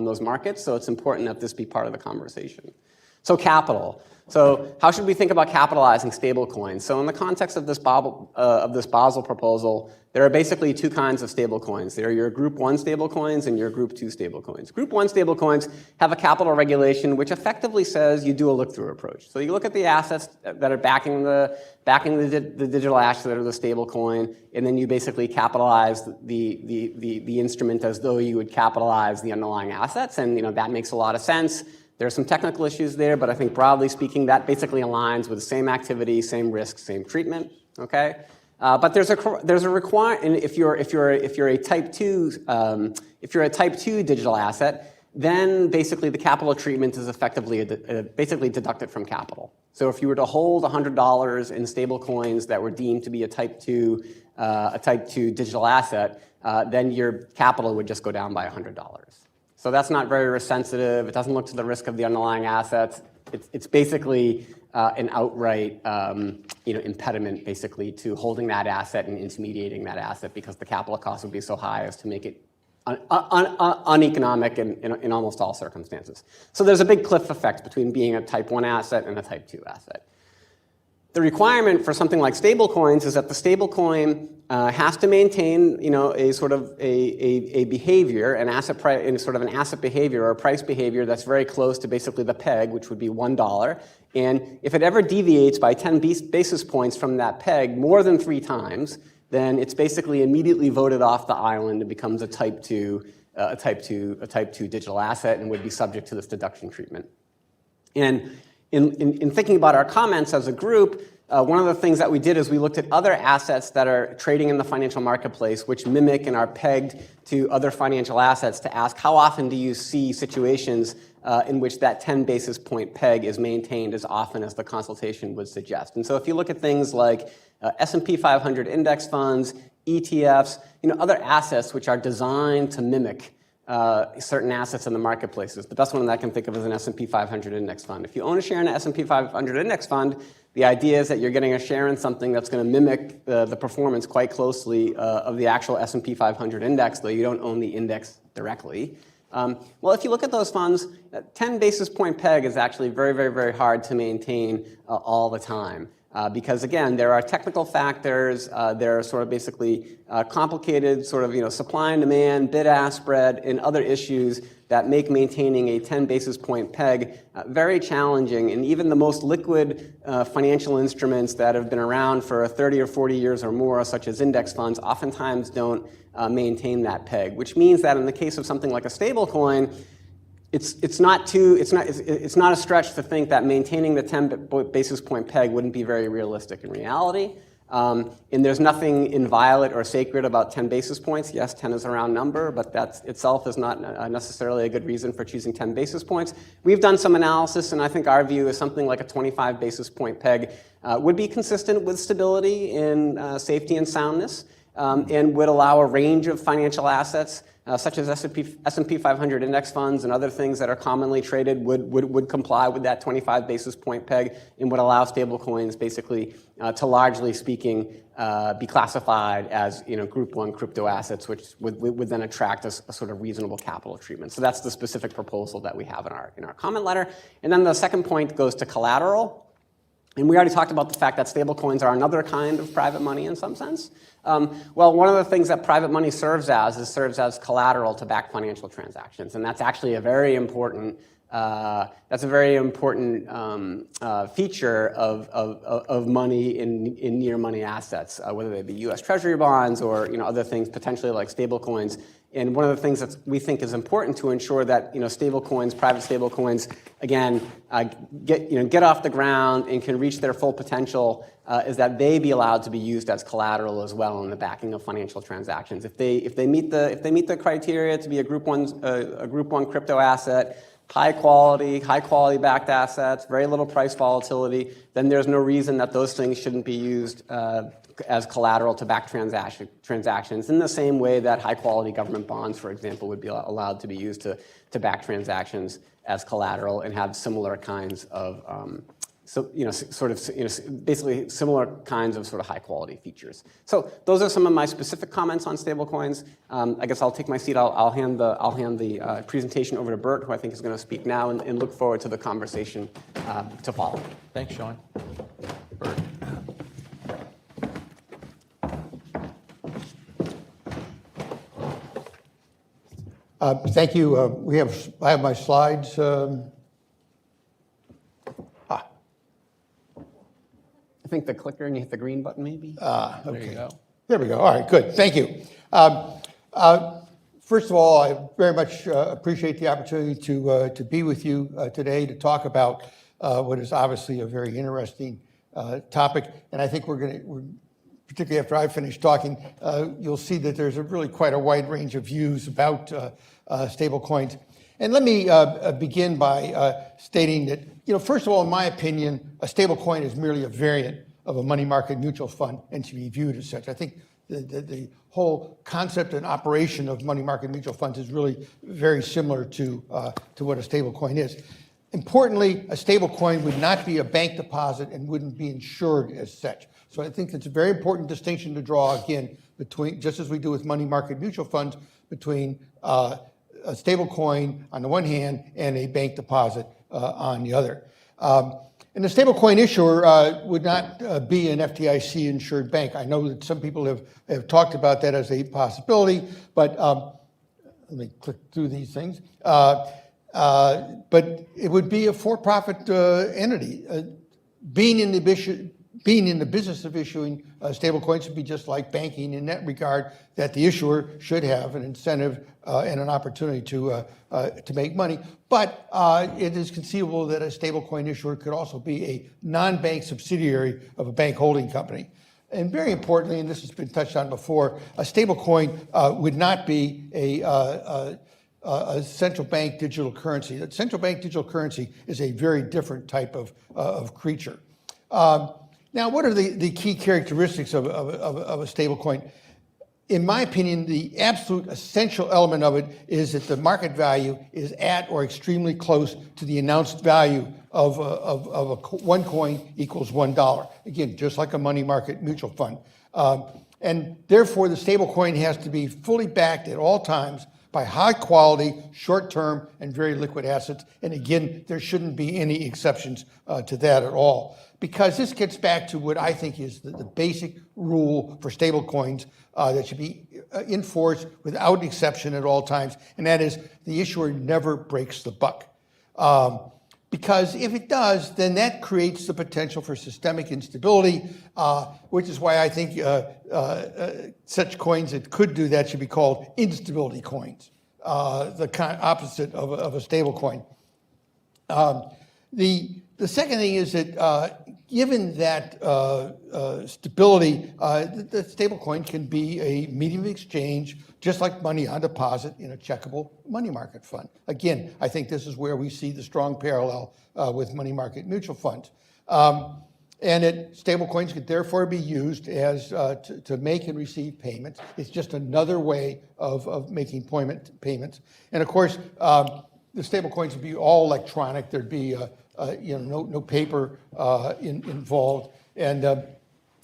those markets, so it's important that this be part of the conversation. So capital. So how should we think about capitalizing stablecoins? So in the context of this Basel proposal, there are basically two kinds of stablecoins. There are your Group 1 stablecoins and your Group 2 stablecoins. Group 1 stablecoins have a capital regulation which effectively says you do a look-through approach. So you look at the assets that are backing the digital asset or the stablecoin, and then you basically capitalize the instrument as though you would capitalize the underlying assets, and that makes a lot of sense. There are some technical issues there, but I think broadly speaking, that basically aligns with the same activity, same risk, same treatment. Okay, but there's a requirement. If you're a type 2 digital asset, then basically the capital treatment is effectively basically deducted from capital. So if you were to hold $100 in stable coins that were deemed to be a type 2 digital asset, then your capital would just go down by $100. So that's not very risk sensitive. It doesn't look to the risk of the underlying assets. It's basically an outright impediment basically to holding that asset and intermediating that asset, because the capital cost would be so high as to make it uneconomic in almost all circumstances. So there's a big cliff effect between being a type 1 asset and a type 2 asset. The requirement for something like stablecoins is that the stablecoin has to maintain, a sort of a behavior, an asset behavior or a price behavior that's very close to basically the peg, which would be $1. And if it ever deviates by 10 basis points from that peg more than 3 times, then it's basically immediately voted off the island and becomes a type 2 digital asset and would be subject to this deduction treatment. And in thinking about our comments as a group, one of the things that we did is we looked at other assets that are trading in the financial marketplace, which mimic and are pegged to other financial assets, to ask how often do you see situations in which that 10 basis point peg is maintained as often as the consultation would suggest. And so if you look at things like S&P 500 index funds, ETFs, other assets which are designed to mimic certain assets in the marketplaces. The best one that I can think of is an S&P 500 index fund. If you own a share in an S&P 500 index fund, the idea is that you're getting a share in something that's going to mimic the performance quite closely of the actual S&P 500 index, though you don't own the index directly. Well, if you look at those funds, 10 basis point peg is actually very, very, very hard to maintain all the time. Because again, there are technical factors, there are sort of basically complicated sort of supply and demand, bid-ask spread, and other issues that make maintaining a 10 basis point peg very challenging. And even the most liquid financial instruments that have been around for 30 or 40 years or more, such as index funds, oftentimes don't maintain that peg. Which means that in the case of something like a stablecoin, it's not a stretch to think that maintaining the 10 basis point peg wouldn't be very realistic in reality. And there's nothing inviolate or sacred about 10 basis points. Yes, 10 is a round number, but that itself is not necessarily a good reason for choosing 10 basis points. We've done some analysis, and I think our view is something like a 25 basis point peg would be consistent with stability and safety and soundness, and would allow a range of financial assets such as S&P 500 index funds and other things that are commonly traded would comply with that 25 basis point peg, and would allow stablecoins basically to, largely speaking, be classified as Group 1 crypto assets, which would then attract a sort of reasonable capital treatment. So that's the specific proposal that we have in our comment letter. And then the second point goes to collateral. And we already talked about the fact that stablecoins are another kind of private money in some sense. Well, one of the things that private money serves as collateral to back financial transactions, and that's actually a very important feature of money in near money assets, whether they be U.S. Treasury bonds or other things potentially like stablecoins. And one of the things that we think is important to ensure that stablecoins, private stablecoins, again, get off the ground and can reach their full potential is that they be allowed to be used as collateral as well in the backing of financial transactions. If they meet the criteria to be a Group 1 crypto asset, high quality backed assets, very little price volatility, then there's no reason that those things shouldn't be used as collateral to back transactions in the same way that high quality government bonds, for example, would be allowed to be used to back transactions as collateral and have similar kinds of basically similar kinds of sort of high quality features. So those are some of my specific comments on stablecoins. I guess I'll take my seat. I'll hand the presentation over to Bert, who I think is going to speak now, and look forward to the conversation to follow. Thanks, Sean. Bert. Thank you. I have my slides. I think the clicker and you hit the green button maybe. Okay. There you go. There we go. All right, good. Thank you. First of all, I very much appreciate the opportunity to be with you today to talk about what is obviously a very interesting topic. And I think we're particularly after I finish talking, you'll see that there's really quite a wide range of views about stablecoins. And let me begin by stating that, first of all, in my opinion, a stablecoin is merely a variant of a money market mutual fund and should be viewed as such. I think the whole concept and operation of money market mutual funds is really very similar to what a stablecoin is. Importantly, a stablecoin would not be a bank deposit and wouldn't be insured as such. So I think it's a very important distinction to draw, again, between, just as we do with money market mutual funds, between a stablecoin on the one hand and a bank deposit on the other. And the stablecoin issuer would not be an FDIC insured bank. I know that some people have talked about that as a possibility, but let me click through these things. But it would be a for-profit entity. Being in the being in the business of issuing stablecoins would be just like banking in that regard, that the issuer should have an incentive and an opportunity to make money. But it is conceivable that a stablecoin issuer could also be a non-bank subsidiary of a bank holding company. And very importantly, and this has been touched on before, a stablecoin would not be a central bank digital currency. A central bank digital currency is a very different type of creature. Now, what are the key characteristics of a stablecoin? In my opinion, the absolute essential element of it is that the market value is at or extremely close to the announced value of one coin equals $1. Again, just like a money market mutual fund. And therefore, the stablecoin has to be fully backed at all times by high quality, short-term, and very liquid assets. And again, there shouldn't be any exceptions to that at all. Because this gets back to what I think is the basic rule for stablecoins that should be enforced without exception at all times, and that is the issuer never breaks the buck. Because if it does, then that creates the potential for systemic instability, which is why I think such coins that could do that should be called instability coins, the opposite of a stable coin. The second thing is that given that stability, the stablecoin can be a medium of exchange, just like money on deposit in a checkable money market fund. Again, I think this is where we see the strong parallel with money market mutual funds. And stablecoins could therefore be used as to make and receive payments. It's just another way of making payments. And of course, the stablecoins would be all electronic. There'd be no paper involved, and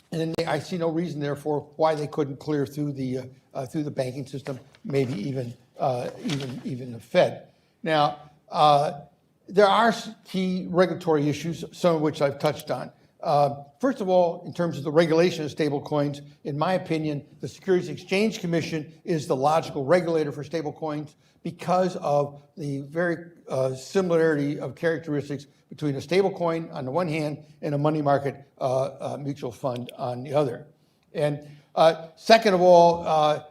then I see no reason, therefore, why they couldn't clear through the banking system, maybe even the Fed. Now, there are key regulatory issues, some of which I've touched on. First of all, in terms of the regulation of stablecoins, in my opinion, the Securities and Exchange Commission is the logical regulator for stablecoins because of the very similarity of characteristics between a stablecoin on the one hand and a money market mutual fund on the other. And second of all,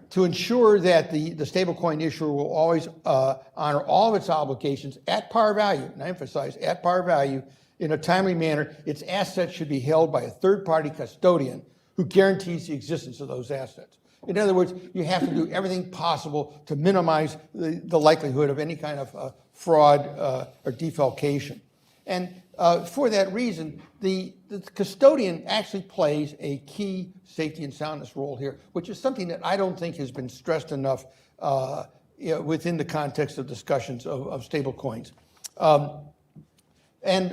to ensure that the stablecoin issuer will always honor all of its obligations at par value, and I emphasize at par value, in a timely manner, its assets should be held by a third-party custodian who guarantees the existence of those assets. In other words, you have to do everything possible to minimize the likelihood of any kind of fraud or defalcation. And for that reason, the custodian actually plays a key safety and soundness role here, which is something that I don't think has been stressed enough within the context of discussions of stablecoins. And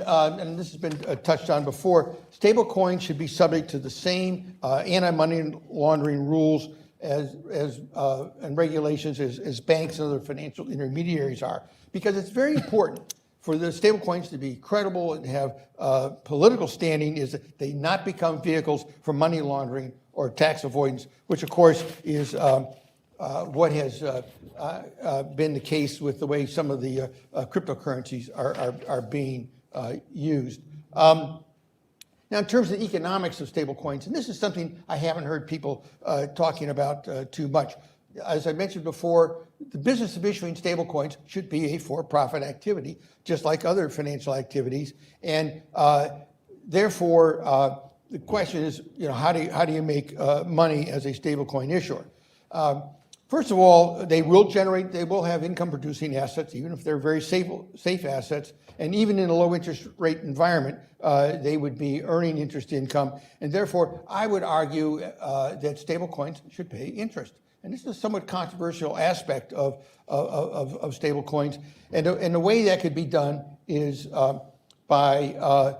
this has been touched on before, stablecoins should be subject to the same anti-money laundering rules and regulations as banks and other financial intermediaries are, because it's very important for the stablecoins to be credible and have political standing, is that they not become vehicles for money laundering or tax avoidance, which of course is what has been the case with the way some of the cryptocurrencies are being used. Now, in terms of the economics of stablecoins, and this is something I haven't heard people talking about too much. As I mentioned before, the business of issuing stablecoins should be a for-profit activity, just like other financial activities. And therefore, the question is, how do you make money as a stablecoin issuer? First of all, they will have income-producing assets, even if they're very safe assets. And even in a low interest rate environment, they would be earning interest income. And therefore, I would argue that stablecoins should pay interest. And this is a somewhat controversial aspect of stablecoins. And the way that could be done is by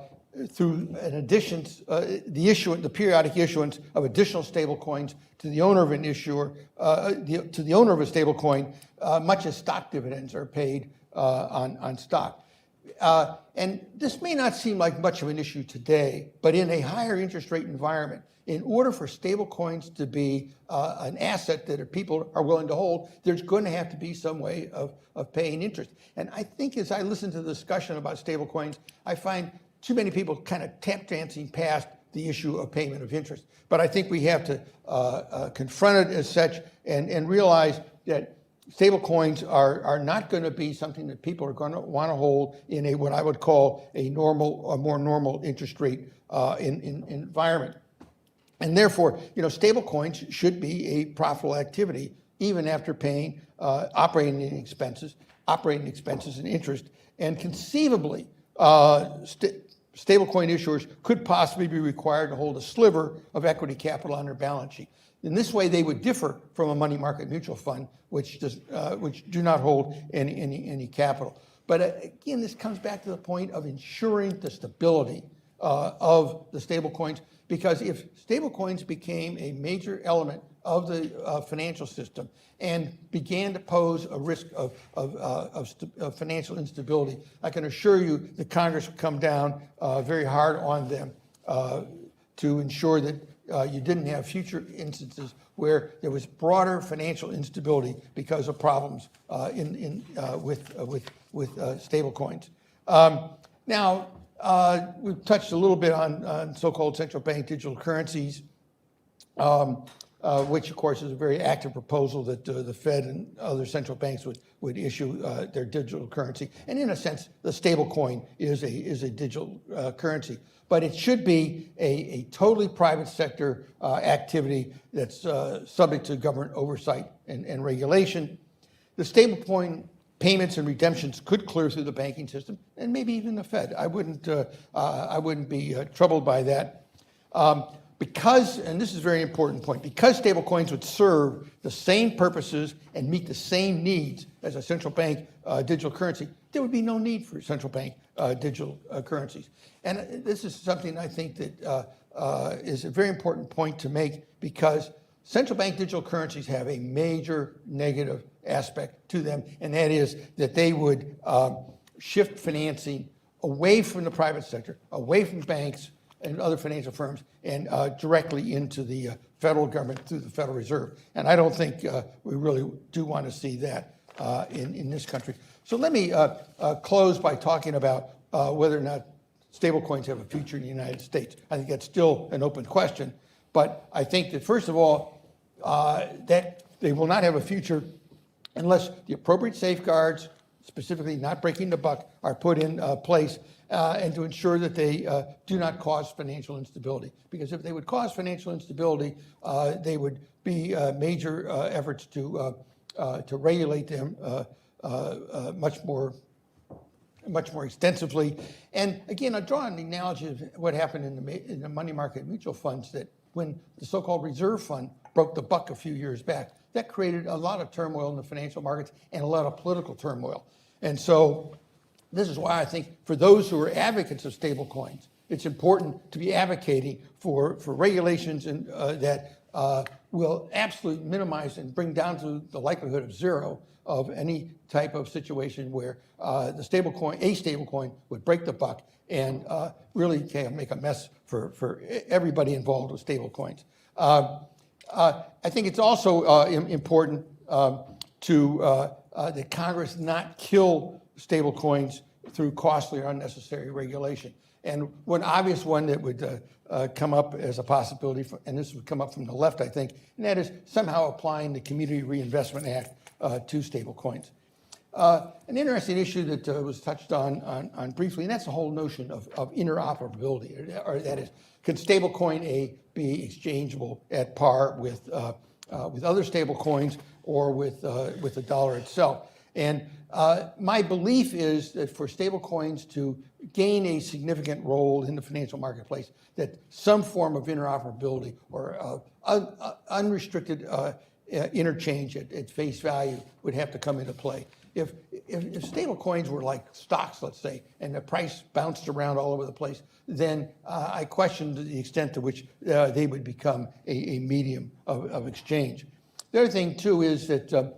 through an addition, the periodic issuance of additional stablecoins to the owner of an issuer, to the owner of a stablecoin, much as stock dividends are paid on stock. And this may not seem like much of an issue today, but in a higher interest rate environment, in order for stablecoins to be an asset that people are willing to hold, there's going to have to be some way of paying interest. And I think as I listen to the discussion about stablecoins, I find too many people kind of tap dancing past the issue of payment of interest. But I think we have to confront it as such and realize that stablecoins are not going to be something that people are going to want to hold in a what I would call a more normal interest rate environment. And therefore, stablecoins should be a profitable activity even after paying operating expenses and interest. And conceivably, stablecoin issuers could possibly be required to hold a sliver of equity capital on their balance sheet. In this way, they would differ from a money market mutual fund, which do not hold any capital. But again, this comes back to the point of ensuring the stability of the stablecoins, because if stablecoins became a major element of the financial system and began to pose a risk of financial instability, I can assure you that Congress would come down very hard on them to ensure that you didn't have future instances where there was broader financial instability because of problems with stablecoins. Now, we've touched a little bit on so-called central bank digital currencies, which, of course, is a very active proposal that the Fed and other central banks would issue their digital currency. And in a sense, the stablecoin is a digital currency. But it should be a totally private sector activity that's subject to government oversight and regulation. The stablecoin payments and redemptions could clear through the banking system and maybe even the Fed. I wouldn't be troubled by that. Because, and this is a very important point, because stablecoins would serve the same purposes and meet the same needs as a central bank digital currency, there would be no need for central bank digital currencies. And this is something I think that is a very important point to make, because central bank digital currencies have a major negative aspect to them, and that is that they would shift financing away from the private sector, away from banks and other financial firms, and directly into the federal government through the Federal Reserve. And I don't think we really do want to see that in this country. So let me close by talking about whether or not stablecoins have a future in the United States. I think that's still an open question, but I think that, first of all, that they will not have a future unless the appropriate safeguards, specifically not breaking the buck, are put in place, and to ensure that they do not cause financial instability. Because if they would cause financial instability, they would be major efforts to regulate them much more extensively. And again, I draw an analogy of what happened in the money market mutual funds, that when the so-called reserve fund broke the buck a few years back, that created a lot of turmoil in the financial markets and a lot of political turmoil. And so this is why I think for those who are advocates of stablecoins, it's important to be advocating for regulations and that will absolutely minimize and bring down to the likelihood of zero of any type of situation where a stablecoin would break the buck and really make a mess for everybody involved with stablecoins. I think it's also important that Congress not kill stablecoins through costly or unnecessary regulation. And one obvious one that would come up as a possibility, and this would come up from the left, I think, and that is somehow applying the Community Reinvestment Act to stablecoins. An interesting issue that was touched on briefly, and that's the whole notion of interoperability, or that is, can stablecoin A be exchangeable at par with other stablecoins or with the dollar itself? And my belief is that for stablecoins to gain a significant role in the financial marketplace, that some form of interoperability or unrestricted interchange at face value would have to come into play. If stablecoins were like stocks, let's say, and the price bounced around all over the place, then I question the extent to which they would become a medium of exchange. The other thing, too, is that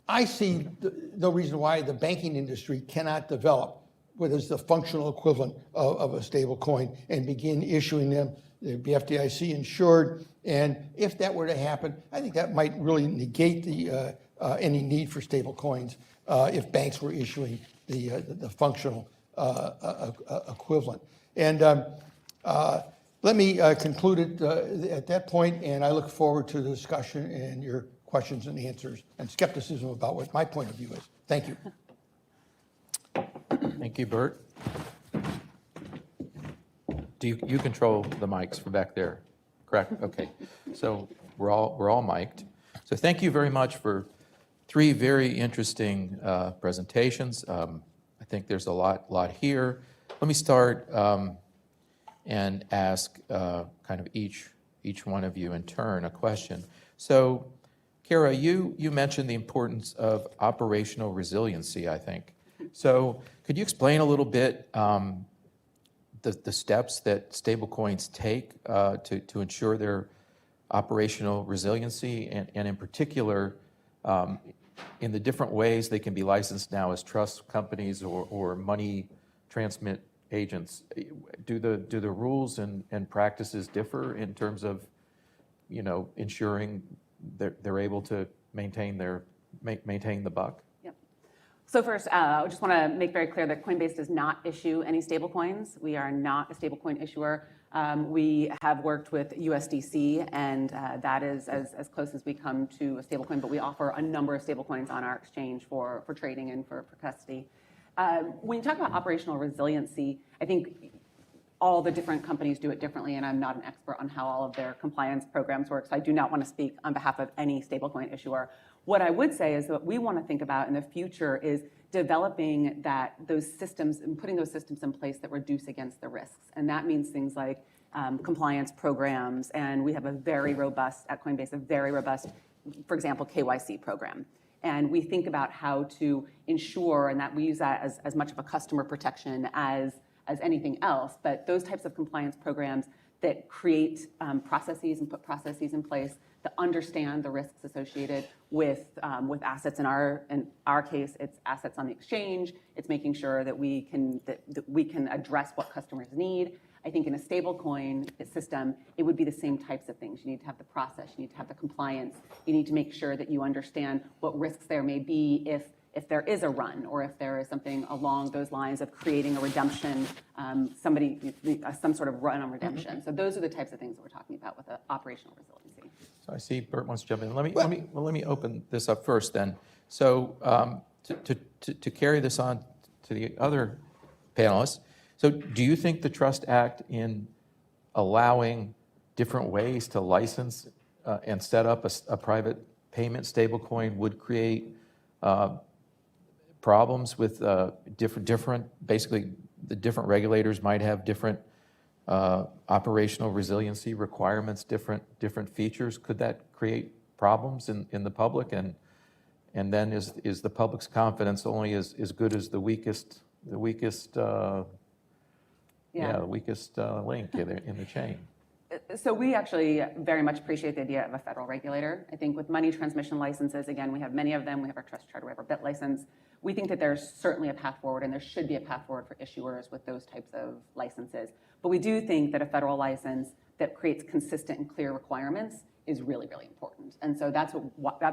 I see no reason why the banking industry cannot develop what is the functional equivalent of a stable coin and begin issuing them. They'd be FDIC insured, and if that were to happen, I think that might really negate any need for stable coins if banks were issuing the functional equivalent. And Let me conclude it at that point, and I look forward to the discussion and your questions and answers and skepticism about what my point of view is. Thank you. Thank you, Bert. Do you control the mics from back there, correct? Okay, so we're all mic'd. So thank you very much for 3 very interesting presentations. I think there's a lot here. Let me start and ask kind of each one of you in turn a question. So, Kara, you mentioned the importance of operational resiliency, I think. So could you explain a little bit the steps that stablecoins take to ensure their operational resiliency, and in particular, in the different ways they can be licensed now as trust companies or money transmit agents? Do the rules and practices differ in terms of, ensuring they're able to maintain the buck? Yep. So first, I just want to make very clear that Coinbase does not issue any stablecoins. We are not a stablecoin issuer. We have worked with USDC, and that is as close as we come to a stablecoin, but we offer a number of stablecoins on our exchange for trading and for custody. When you talk about operational resiliency, I think all the different companies do it differently, and I'm not an expert on how all of their compliance programs work, so I do not want to speak on behalf of any stablecoin issuer. What I would say is that what we want to think about in the future is developing those systems and putting those systems in place that reduce against the risks. And that means things like compliance programs, and we have at Coinbase, a very robust, for example, KYC program. And we think about how to ensure, and that we use that as much of a customer protection as anything else, but those types of compliance programs that create processes and put processes in place that understand the risks associated with assets. In our case, it's assets on the exchange. It's making sure that we can address what customers need. I think in a stablecoin system, it would be the same types of things. You need to have the process, you need to have the compliance, you need to make sure that you understand what risks there may be if there is a run, or if there is something along those lines of creating a redemption, some sort of run on redemption. So those are the types of things that we're talking about with the operational resiliency. So I see Bert wants to jump in. Let me open this up first then. So to carry this on to the other panelists, so do you think the Trust Act, in allowing different ways to license and set up a private payment stablecoin, would create problems with basically the different regulators might have different operational resiliency requirements, different features? Could that create problems in the public? And then is the public's confidence only as good as the weakest link in the chain? So we actually very much appreciate the idea of a federal regulator. I think with money transmission licenses, again, we have many of them. We have our trust charter, we have our BIT license. We think that there's certainly a path forward, and there should be a path forward for issuers with those types of licenses. But we do think that a federal license that creates consistent and clear requirements is really, really important. And so that's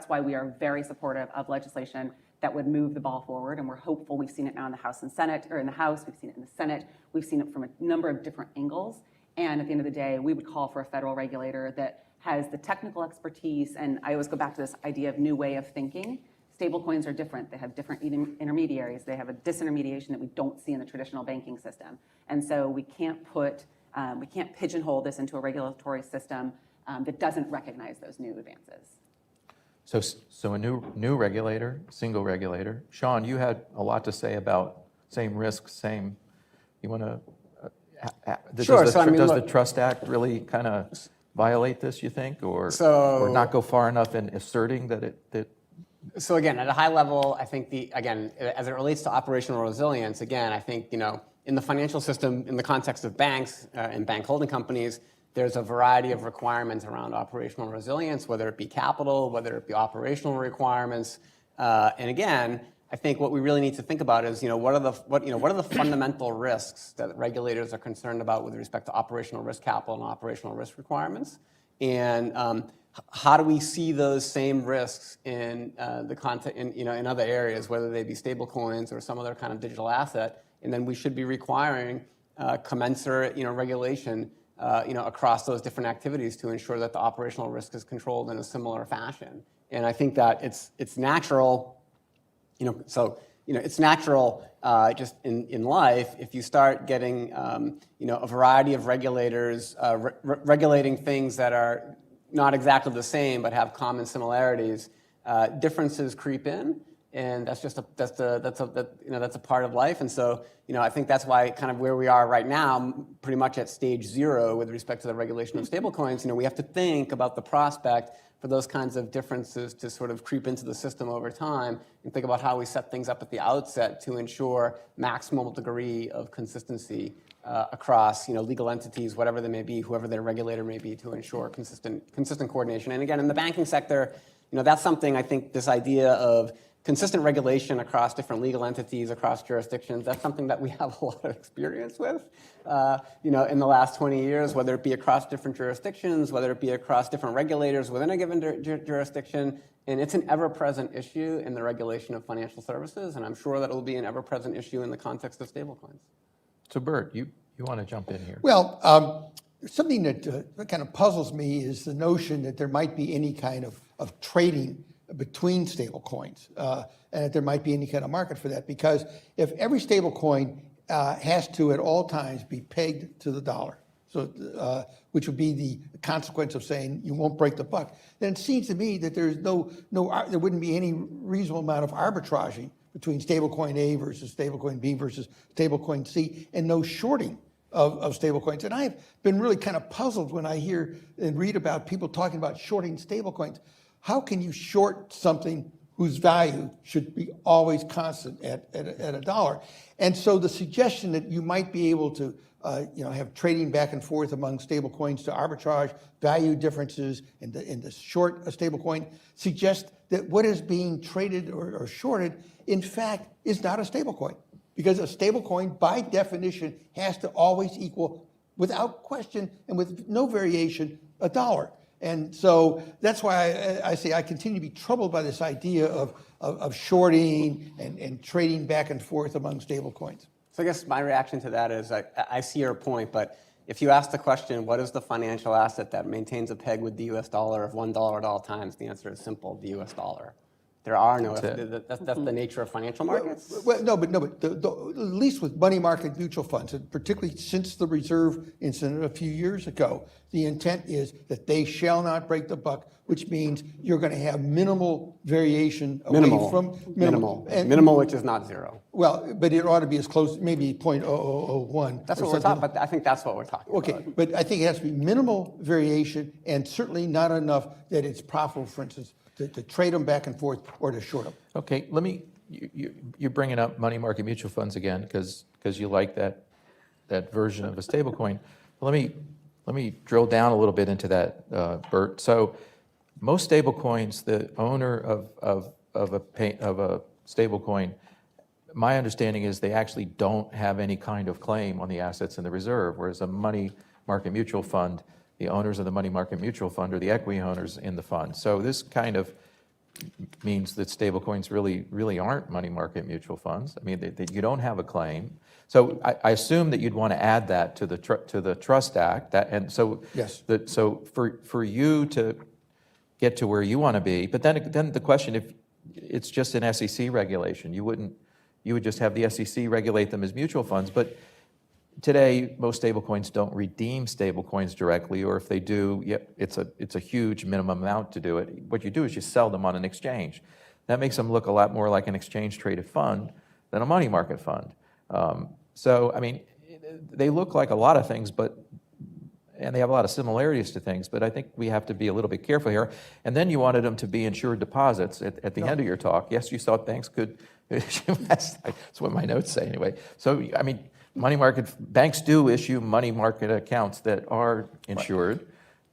why we are very supportive of legislation that would move the ball forward, and we're hopeful. We've seen it now in the House and Senate, or in the House, we've seen it in the Senate, we've seen it from a number of different angles. And at the end of the day, we would call for a federal regulator that has the technical expertise, and I always go back to this idea of new way of thinking. Stablecoins are different. They have different intermediaries. They have a disintermediation that we don't see in the traditional banking system. And so we can't pigeonhole this into a regulatory system that doesn't recognize those new advances. So a new regulator, single regulator. Sean, you had a lot to say about same risks, you want to? Sure. Does the Trust Act really kind of violate this, you think, or not go far enough in asserting that it? So again, at a high level, I think as it relates to operational resilience, again, I think in the financial system, in the context of banks and bank holding companies, there's a variety of requirements around operational resilience, whether it be capital, whether it be operational requirements, and again, I think what we really need to think about is, what are the fundamental risks that regulators are concerned about with respect to operational risk capital and operational risk requirements, and how do we see those same risks in the context in other areas, whether they be stable coins or some other kind of digital asset, and then we should be requiring commensurate, regulation, across those different activities to ensure that the operational risk is controlled in a similar fashion. And I think that it's natural. It's natural just in life if you start getting, a variety of regulators regulating things that are not exactly the same but have common similarities. Differences creep in, and that's a part of life. And so, I think that's why kind of where we are right now, pretty much at stage 0 with respect to the regulation of stablecoins. We have to think about the prospect for those kinds of differences to sort of creep into the system over time, and think about how we set things up at the outset to ensure maximal degree of consistency across legal entities, whatever they may be, whoever their regulator may be, to ensure consistent coordination. And again, in the banking sector, that's something I think this idea of consistent regulation across different legal entities, across jurisdictions, that's something that we have a lot of experience with, in the last 20 years, whether it be across different jurisdictions, whether it be across different regulators within a given jurisdiction. And it's an ever-present issue in the regulation of financial services, and I'm sure that it will be an ever-present issue in the context of stablecoins. So Bert, you want to jump in here? Well, something that kind of puzzles me is the notion that there might be any kind of trading between stable coins, and that there might be any kind of market for that. Because if every stable coin has to at all times be pegged to the dollar, so which would be the consequence of saying you won't break the buck, then it seems to me that there's there wouldn't be any reasonable amount of arbitraging between stablecoin A versus stablecoin B versus stablecoin C, and no shorting of stablecoins. And I've been really kind of puzzled when I hear and read about people talking about shorting stablecoins. How can you short something whose value should be always constant at a dollar? And so the suggestion that you might be able to have trading back and forth among stablecoins to arbitrage value differences in the short a stablecoin suggests that what is being traded or shorted, in fact, is not a stablecoin. Because a stablecoin, by definition, has to always equal, without question and with no variation, a dollar. And so that's why I say I continue to be troubled by this idea of shorting and trading back and forth among stablecoins. So I guess my reaction to that is I see your point, but if you ask the question, what is the financial asset that maintains a peg with the US dollar of $1 at all times, the answer is simple: the US dollar. There are no, that's the nature of financial markets. Well, no, but at least with money market mutual funds, and particularly since the reserve incident a few years ago, the intent is that they shall not break the buck, which means you're going to have minimal variation away from minimal, which is not 0. Well, but it ought to be as close, maybe 0.0001. That's what we're talking about. I think that's what we're talking about. Okay, but I think it has to be minimal variation, and certainly not enough that it's profitable, for instance, to trade them back and forth or to short them. Okay, you're bringing up money market mutual funds again because you like that version of a stablecoin. Let me drill down a little bit into that, Bert. So most stablecoins, the owner of a stablecoin, my understanding is they actually don't have any kind of claim on the assets in the reserve, whereas a money market mutual fund, the owners of the money market mutual fund are the equity owners in the fund. So this kind of means that stablecoins really aren't money market mutual funds. I mean, you don't have a claim. So I assume that you'd want to add that to the Trust Act. Yes. So for you to get to where you want to be, but then the question, if it's just an SEC regulation, you would just have the SEC regulate them as mutual funds. But today, most stablecoins don't redeem stablecoins directly, or if they do, it's a huge minimum amount to do it. What you do is you sell them on an exchange. That makes them look a lot more like an exchange-traded fund than a money market fund. So, I mean, they look like a lot of things, and they have a lot of similarities to things, but I think we have to be a little bit careful here. And then you wanted them to be insured deposits at the end of your talk. Yes, you thought banks could, that's what my notes say anyway. So, I mean, banks do issue money market accounts that are insured.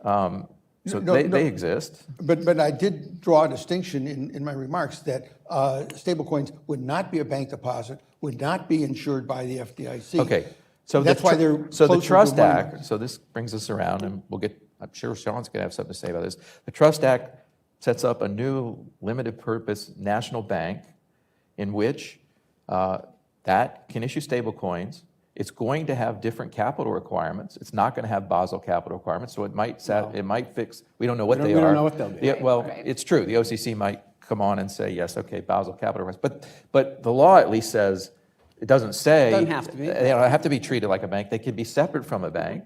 They exist. But I did draw a distinction in my remarks that stablecoins would not be a bank deposit, would not be insured by the FDIC. Okay. So that's why they're so the closer Trust to money Act. market. So this brings us around, and I'm sure Sean's going to have something to say about this. The Trust Act sets up a new limited purpose national bank in which that can issue stablecoins It's going to have different capital requirements. It's not going to have Basel capital requirements, so it might fix. We don't know what they are. We don't know what they'll be. Well, it's true. The OCC might come on and say, yes, okay, Basel capital requirements, but the law at least says it doesn't say It doesn't have to be. they don't have to be treated like a bank. They can be separate from a bank.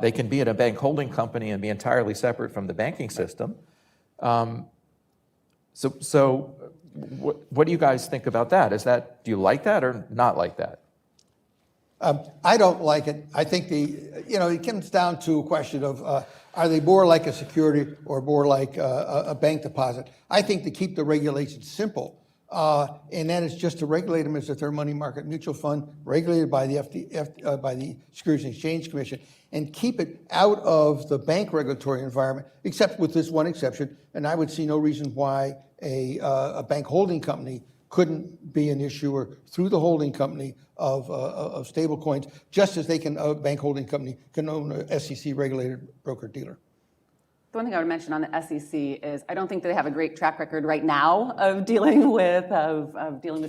They can be in a bank holding company and be entirely separate from the banking system. So what do you guys think about that? Do you like that or not like that? I don't like it. I think it comes down to a question of are they more like a security or more like a bank deposit? I think to keep the regulations simple, and that is just to regulate them as if they're a money market mutual fund, regulated by the by the Securities and Exchange Commission, and keep it out of the bank regulatory environment, except with this one exception. And I would see no reason why a bank holding company couldn't be an issuer through the holding company of stablecoins, just as a bank holding company can own a SEC-regulated broker-dealer. The one thing I would mention on the SEC is I don't think they have a great track record right now of dealing with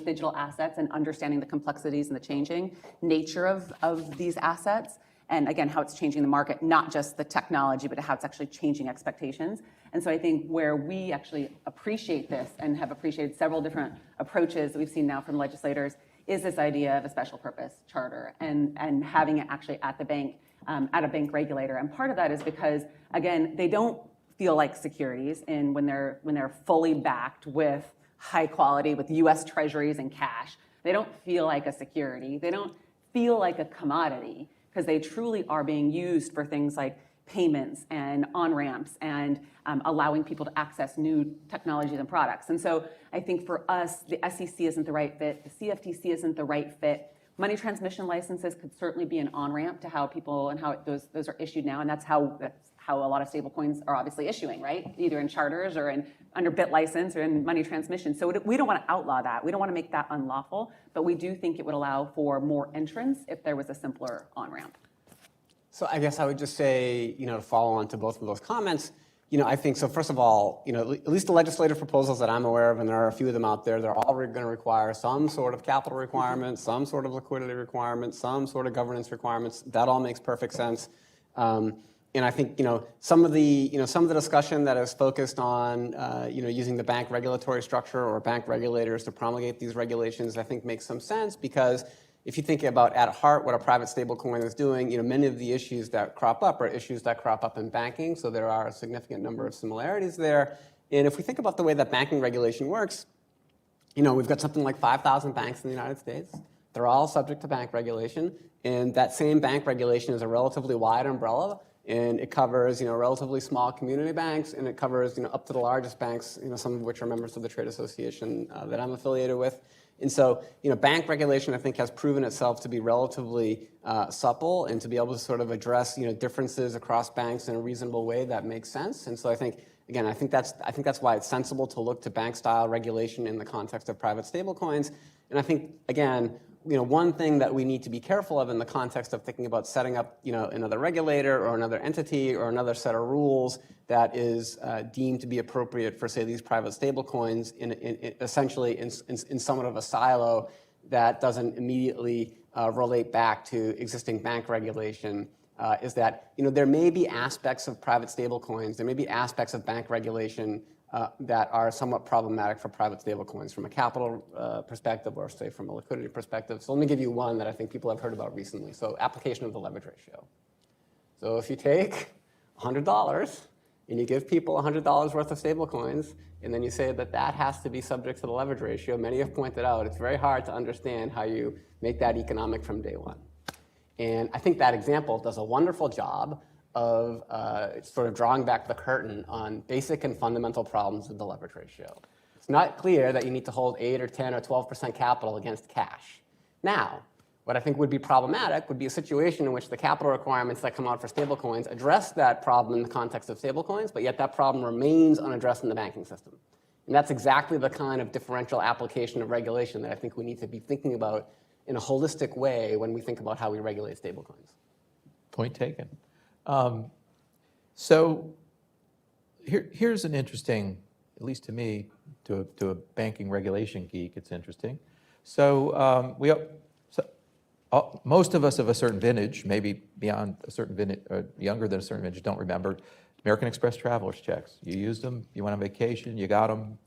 digital assets and understanding the complexities and the changing nature of these assets. And again, how it's changing the market, not just the technology, but how it's actually changing expectations. And so I think where we actually appreciate this and have appreciated several different approaches that we've seen now from legislators is this idea of a special purpose charter and having it actually at the bank, at a bank regulator. And part of that is because, again, they don't feel like securities when they're fully backed with high quality, with US treasuries and cash. They don't feel like a security. They don't feel like a commodity, because they truly are being used for things like payments and on-ramps and allowing people to access new technologies and products. And so I think for us, the SEC isn't the right fit, the CFTC isn't the right fit. Money transmission licenses could certainly be an on-ramp to how people and how those are issued now, and that's how a lot of stablecoins are obviously issuing, right? Either in charters or under bit license or in money transmission. So we don't want to outlaw that. We don't want to make that unlawful, but we do think it would allow for more entrance if there was a simpler on-ramp. So I guess I would just say, to follow on to both of those comments, I think, so first of all, at least the legislative proposals that I'm aware of, and there are a few of them out there, they're all going to require some sort of capital requirements, some sort of liquidity requirements, some sort of governance requirements. That all makes perfect sense. And I think, some of the discussion that is focused on, using the bank regulatory structure or bank regulators to promulgate these regulations, I think makes some sense, because if you think about at heart what a private stablecoin is doing, many of the issues that crop up are issues that crop up in banking, so there are a significant number of similarities there. And if we think about the way that banking regulation works, we've got something like 5,000 banks in the United States. They're all subject to bank regulation, and that same bank regulation is a relatively wide umbrella, and it covers, relatively small community banks, and it covers, up to the largest banks, some of which are members of the trade association that I'm affiliated with. And so, bank regulation, I think, has proven itself to be relatively supple and to be able to sort of address, differences across banks in a reasonable way that makes sense. And so I think, again, I think that's why it's sensible to look to bank-style regulation in the context of private stablecoins. And I think, again, one thing that we need to be careful of in the context of thinking about setting up, another regulator or another entity or another set of rules that is deemed to be appropriate for, say, these private stablecoins essentially in somewhat of a silo that doesn't immediately relate back to existing bank regulation, is that, there may be aspects of private stablecoins, there may be aspects of bank regulation that are somewhat problematic for private stablecoins from a capital perspective or, say, from a liquidity perspective. So let me give you one that I think people have heard about recently. So application of the leverage ratio. So if you take $100 and you give people $100 worth of stablecoins, and then you say that has to be subject to the leverage ratio, many have pointed out it's very hard to understand how you make that economic from day one. And I think that example does a wonderful job of sort of drawing back the curtain on basic and fundamental problems with the leverage ratio. It's not clear that you need to hold 8 or 10 or 12% capital against cash. Now, what I think would be problematic would be a situation in which the capital requirements that come out for stablecoins address that problem in the context of stablecoins, but yet that problem remains unaddressed in the banking system. And that's exactly the kind of differential application of regulation that I think we need to be thinking about in a holistic way when we think about how we regulate stablecoins. Point taken. So here's an interesting, at least to me, to a banking regulation geek, it's interesting. So most of us of a certain vintage, maybe beyond a certain vintage, younger than a certain vintage, don't remember American Express traveler's checks. You used them, you went on vacation, you got them.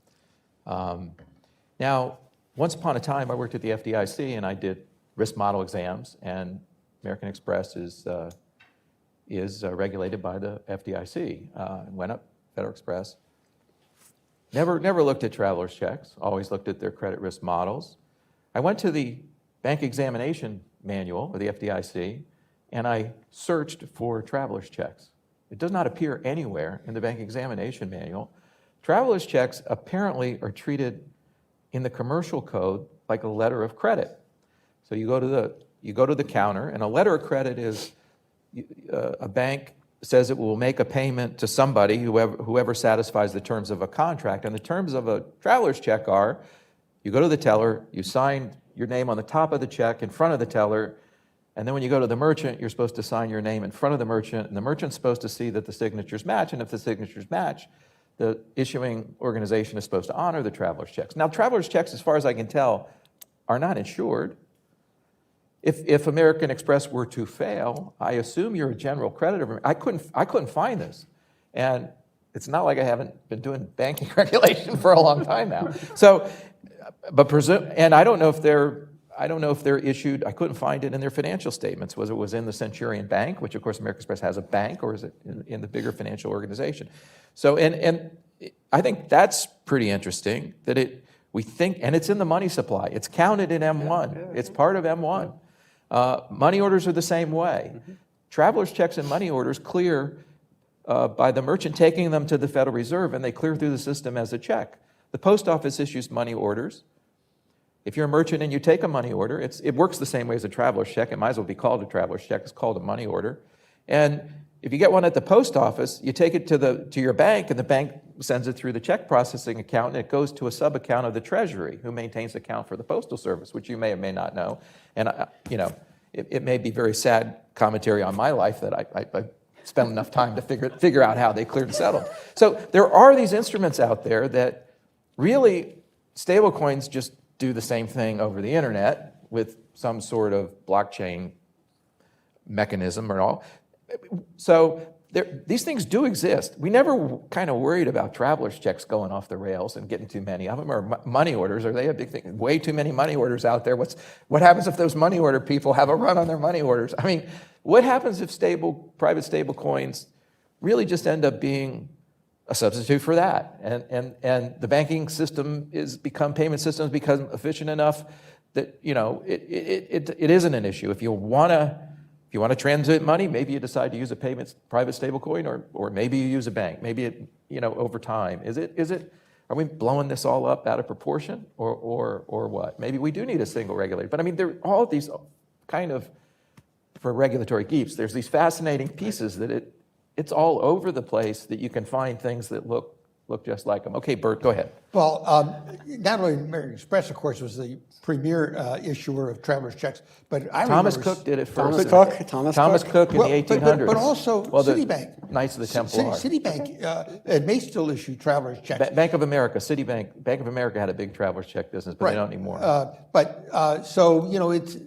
Now, once upon a time, I worked at the FDIC and I did risk model exams, and American Express is regulated by the FDIC. Went up Federal Express. Never looked at traveler's checks, always looked at their credit risk models. I went to the bank examination manual of the FDIC and I searched for traveler's checks. It does not appear anywhere in the bank examination manual. Traveler's checks apparently are treated in the commercial code like a letter of credit. So you go to the counter, and a letter of credit is a bank says it will make a payment to somebody, whoever satisfies the terms of a contract. And the terms of a traveler's check are, you go to the teller, you sign your name on the top of the check in front of the teller, and then when you go to the merchant, you're supposed to sign your name in front of the merchant, and the merchant's supposed to see that the signatures match, and if the signatures match, the issuing organization is supposed to honor the traveler's checks. Now, traveler's checks, as far as I can tell, are not insured. If American Express were to fail, I assume you're a general creditor. I couldn't find this, and it's not like I haven't been doing banking regulation for a long time now. So, but and I don't know if they're issued. I couldn't find it in their financial statements. Was it in the Centurion Bank, which of course American Express has a bank, or is it in the bigger financial organization? So, and I think that's pretty interesting that we think, and it's in the money supply. It's counted in M1. It's part of M1. Money orders are the same way. Traveler's checks and money orders clear by the merchant taking them to the Federal Reserve, and they clear through the system as a check. The post office issues money orders. If you're a merchant and you take a money order, it works the same way as a traveler's check. It might as well be called a traveler's check. It's called a money order. And if you get one at the post office, you take it to your bank, and the bank sends it through the check processing account, and it goes to a sub-account of the Treasury, who maintains the account for the Postal Service, which you may or may not know. And it may be very sad commentary on my life that I spent enough time to figure out how they cleared and settled. So there are these instruments out there that really, stablecoins just do the same thing over the internet with some sort of blockchain mechanism or all. So these things do exist. We never kind of worried about traveler's checks going off the rails and getting too many of them, or money orders. Are they a big thing? Way too many money orders out there. What happens if those money order people have a run on their money orders? I mean, what happens if private stable coins really just end up being a substitute for that? And the banking system payment systems become efficient enough that it isn't an issue. If you want to transit money, maybe you decide to use a private stablecoin, or maybe you use a bank. Maybe over time. Are we blowing this all up out of proportion, or what? Maybe we do need a single regulator. But I mean, there are all these kind of, for regulatory geeks, there's these fascinating pieces that it's all over the place that you can find things that look just like them. Okay, Bert, go ahead. Well, not only American Express, of course, was the premier issuer of traveler's checks, but Thomas Cook did it first. Thomas Cook in the 1800s. But also Citibank. The Knights of the Templar. Citibank, it may still issue traveler's checks. Bank of America, Citibank, Bank of America had a big traveler's check business, but they don't anymore. It's,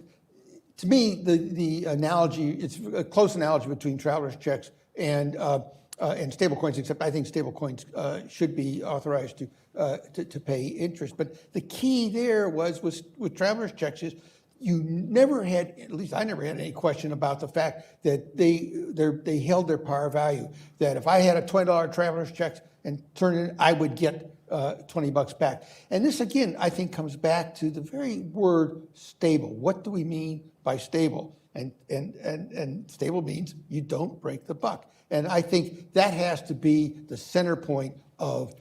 to me, the analogy, it's a close analogy between traveler's checks and stablecoins, except I think stablecoins should be authorized to pay interest. But the key there was with traveler's checks is you never had, at least I never had any question about the fact that they held their par value. That if I had a $20 traveler's check and turned it in, I would get $20 back. And this again, I think, comes back to the very word stable. What do we mean by stable? And stable means you don't break the buck. And I think that has to be the center point of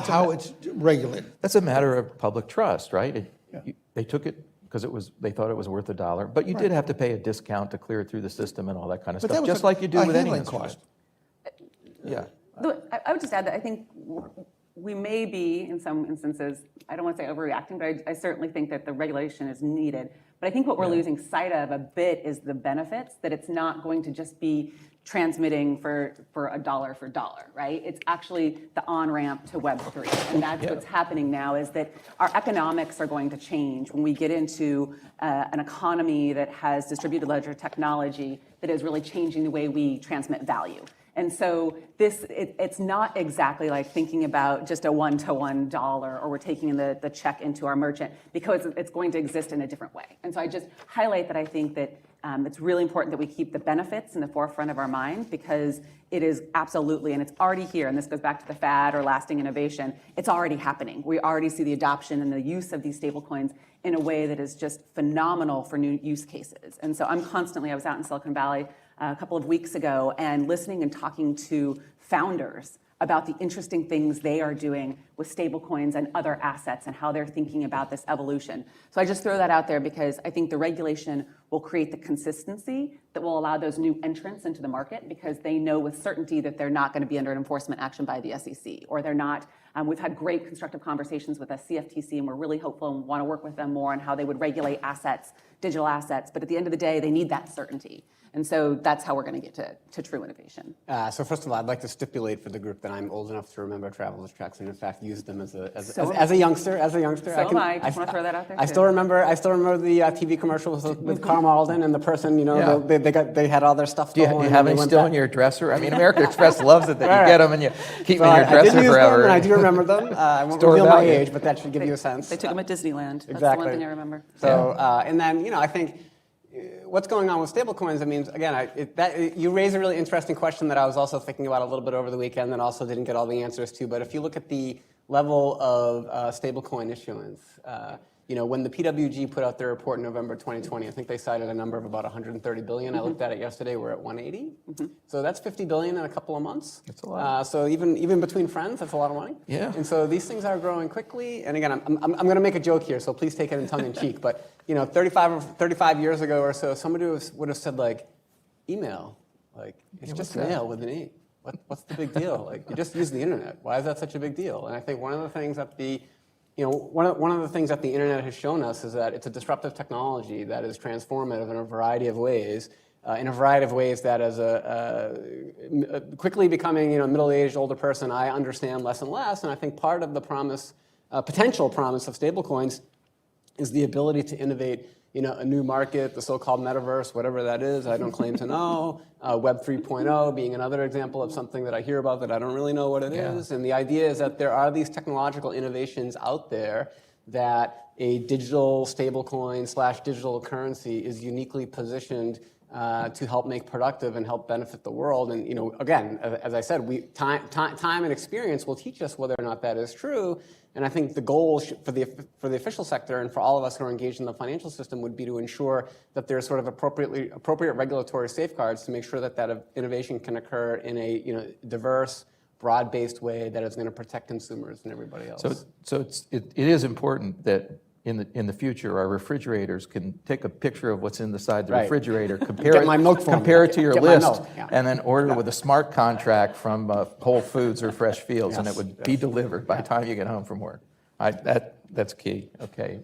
how it's regulated. That's a matter of public trust, right? They took it because they thought it was worth $1, but you did have to pay a discount to clear it through the system and all that kind of stuff, just like you do with any instrument. Yeah. I would just add that I think we may be, in some instances, I don't want to say overreacting, but I certainly think that the regulation is needed. But I think what we're losing sight of a bit is the benefits, that it's not going to just be transmitting for a dollar for dollar, right? It's actually the on-ramp to Web3. And that's what's happening now, is that our economics are going to change when we get into an economy that has distributed ledger technology that is really changing the way we transmit value. And so it's not exactly like thinking about just a one-to-one dollar, or we're taking the check into our merchant, because it's going to exist in a different way. And so I just highlight that I think that it's really important that we keep the benefits in the forefront of our mind, because it is absolutely, and it's already here, and this goes back to the fad or lasting innovation, it's already happening. We already see the adoption and the use of these stablecoins in a way that is just phenomenal for new use cases. And so I was out in Silicon Valley a couple of weeks ago, and listening and talking to founders about the interesting things they are doing with stablecoins and other assets, and how they're thinking about this evolution. So I just throw that out there because I think the regulation will create the consistency that will allow those new entrants into the market, because they know with certainty that they're not going to be under enforcement action by the SEC, or they're not. We've had great constructive conversations with the CFTC, and we're really hopeful and want to work with them more on how they would regulate assets, digital assets. But at the end of the day, they need that certainty. And so that's how we're going to get to true innovation. So first of all, I'd like to stipulate for the group that I'm old enough to remember traveler's checks, and in fact used them as a youngster. So am I. Just want to throw that out there. I still remember the TV commercials with Karl Malden and the person. They had all their stuff Do stolen. you have any still in your dresser? I mean, American Express loves it that you get them and you keep them in your dresser I did use forever. them, and I do remember them. I won't Store reveal my value. age, but that should give you a sense. They took them at Disneyland. That's Exactly. the one thing I remember. So, and then, I think what's going on with stablecoins, I mean, again, you raise a really interesting question that I was also thinking about a little bit over the weekend and also didn't get all the answers to. But if you look at the level of stablecoin issuance, when the PWG put out their report in November 2020, I think they cited a number of about 130 billion. I looked at it yesterday, we're at 180. So that's 50 billion in a couple of months. That's a lot. So even between friends, that's a lot of money. Yeah. And so these things are growing quickly. And again, I'm going to make a joke here, so please take it in tongue in cheek. But 35 years ago or so, somebody would have said like, email, like it's just mail with an E. What's the big deal? Like you just use the internet. Why is that such a big deal? And I think one of the things that the internet has shown us is that it's a disruptive technology that is transformative in a variety of ways. That as a quickly becoming middle-aged older person, I understand less and less. And I think part of the potential promise of stablecoins is the ability to innovate a new market, the so-called metaverse, whatever that is, I don't claim to know. Web 3.0 being another example of something that I hear about that I don't really know what it is. And the idea is that there are these technological innovations out there that a digital stablecoin / digital currency is uniquely positioned to help make productive and help benefit the world. And again, as I said, time and experience will teach us whether or not that is true. And I think the goal for the official sector and for all of us who are engaged in the financial system would be to ensure that there's sort of appropriate regulatory safeguards to make sure that innovation can occur in a diverse, broad-based way that is going to protect consumers and everybody else. So it is important that in the future, our refrigerators can take a picture of what's inside the refrigerator, compare it to your list, and then order with a smart contract from Whole Foods or Fresh Fields, and it would be delivered by the time you get home from work. That's key. Okay,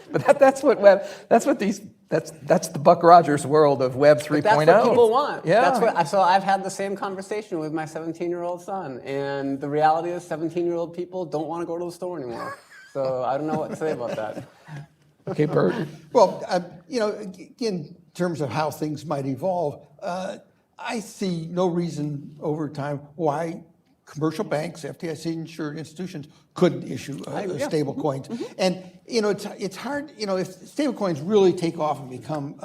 but that's the Buck Rogers world of Web 3.0. That's what people want. Yeah. So I've had the same conversation with my 17-year-old son, and the reality is 17-year-old people don't want to go to the store anymore. So I don't know what to say about that. Okay, Bert. Well, in terms of how things might evolve, I see no reason over time why commercial banks, FDIC insured institutions couldn't issue stable coins. And it's hard, if stable coins really take off and become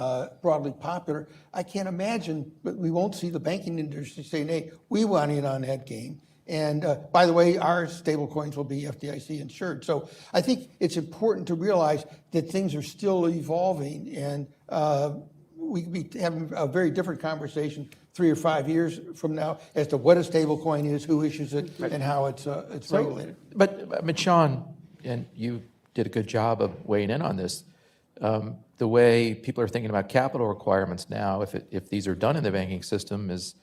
broadly popular, I can't imagine, but we won't see the banking industry saying, hey, we want in on that game. And by the way, our stable coins will be FDIC insured. So I think it's important to realize that things are still evolving, and we could be having a very different conversation 3 or 5 years from now as to what a stable coin is, who issues it, and how it's regulated. But Sean, and you did a good job of weighing in on this. The way people are thinking about capital requirements now, if these are done in the banking system, is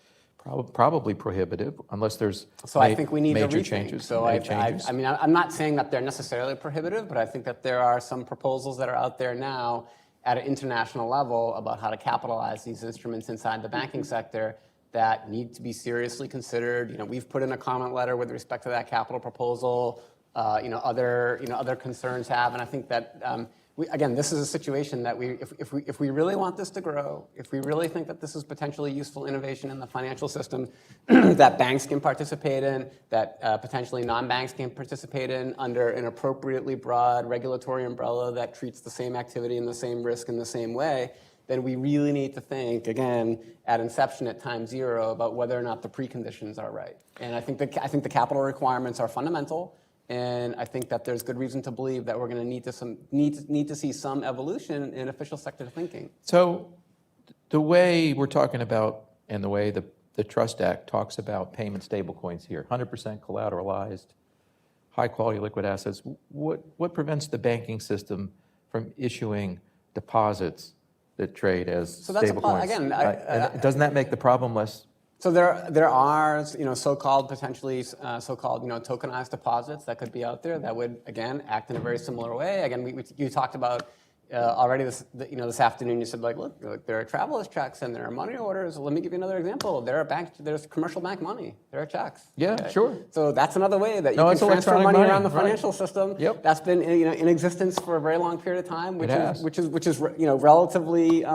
Probably prohibitive, unless there's So I think we need to major rethink. changes. So major I changes. mean, I'm not saying that they're necessarily prohibitive, but I think that there are some proposals that are out there now at an international level about how to capitalize these instruments inside the banking sector that need to be seriously considered. You know, we've put in a comment letter with respect to that capital proposal. Other concerns have, and I think that again, this is a situation that if we really want this to grow, if we really think that this is potentially useful innovation in the financial system that banks can participate in, that potentially non-banks can participate in under an appropriately broad regulatory umbrella that treats the same activity and the same risk in the same way, then we really need to think, again, at inception at time zero about whether or not the preconditions are right. And I think the capital requirements are fundamental. And I think that there's good reason to believe that we're going to need to see some evolution in official sector thinking. So the way we're talking about and the way the Trust Act talks about payment stablecoins here, 100% collateralized, high-quality liquid assets, what prevents the banking system from issuing deposits that trade as So that's stablecoins? again, doesn't that make the problem less? So there are so-called potentially so-called tokenized deposits that could be out there that would again act in a very similar way. Again, you talked about already this afternoon. You said look, there are traveler's checks and there are money orders. Let me give you another example. There's commercial bank money. There are checks. Yeah, okay? Sure. So that's another way that you No, can it's transfer electronic money around the money, right. financial system. Yep. That's been in existence for a very long period of time, which has. is relatively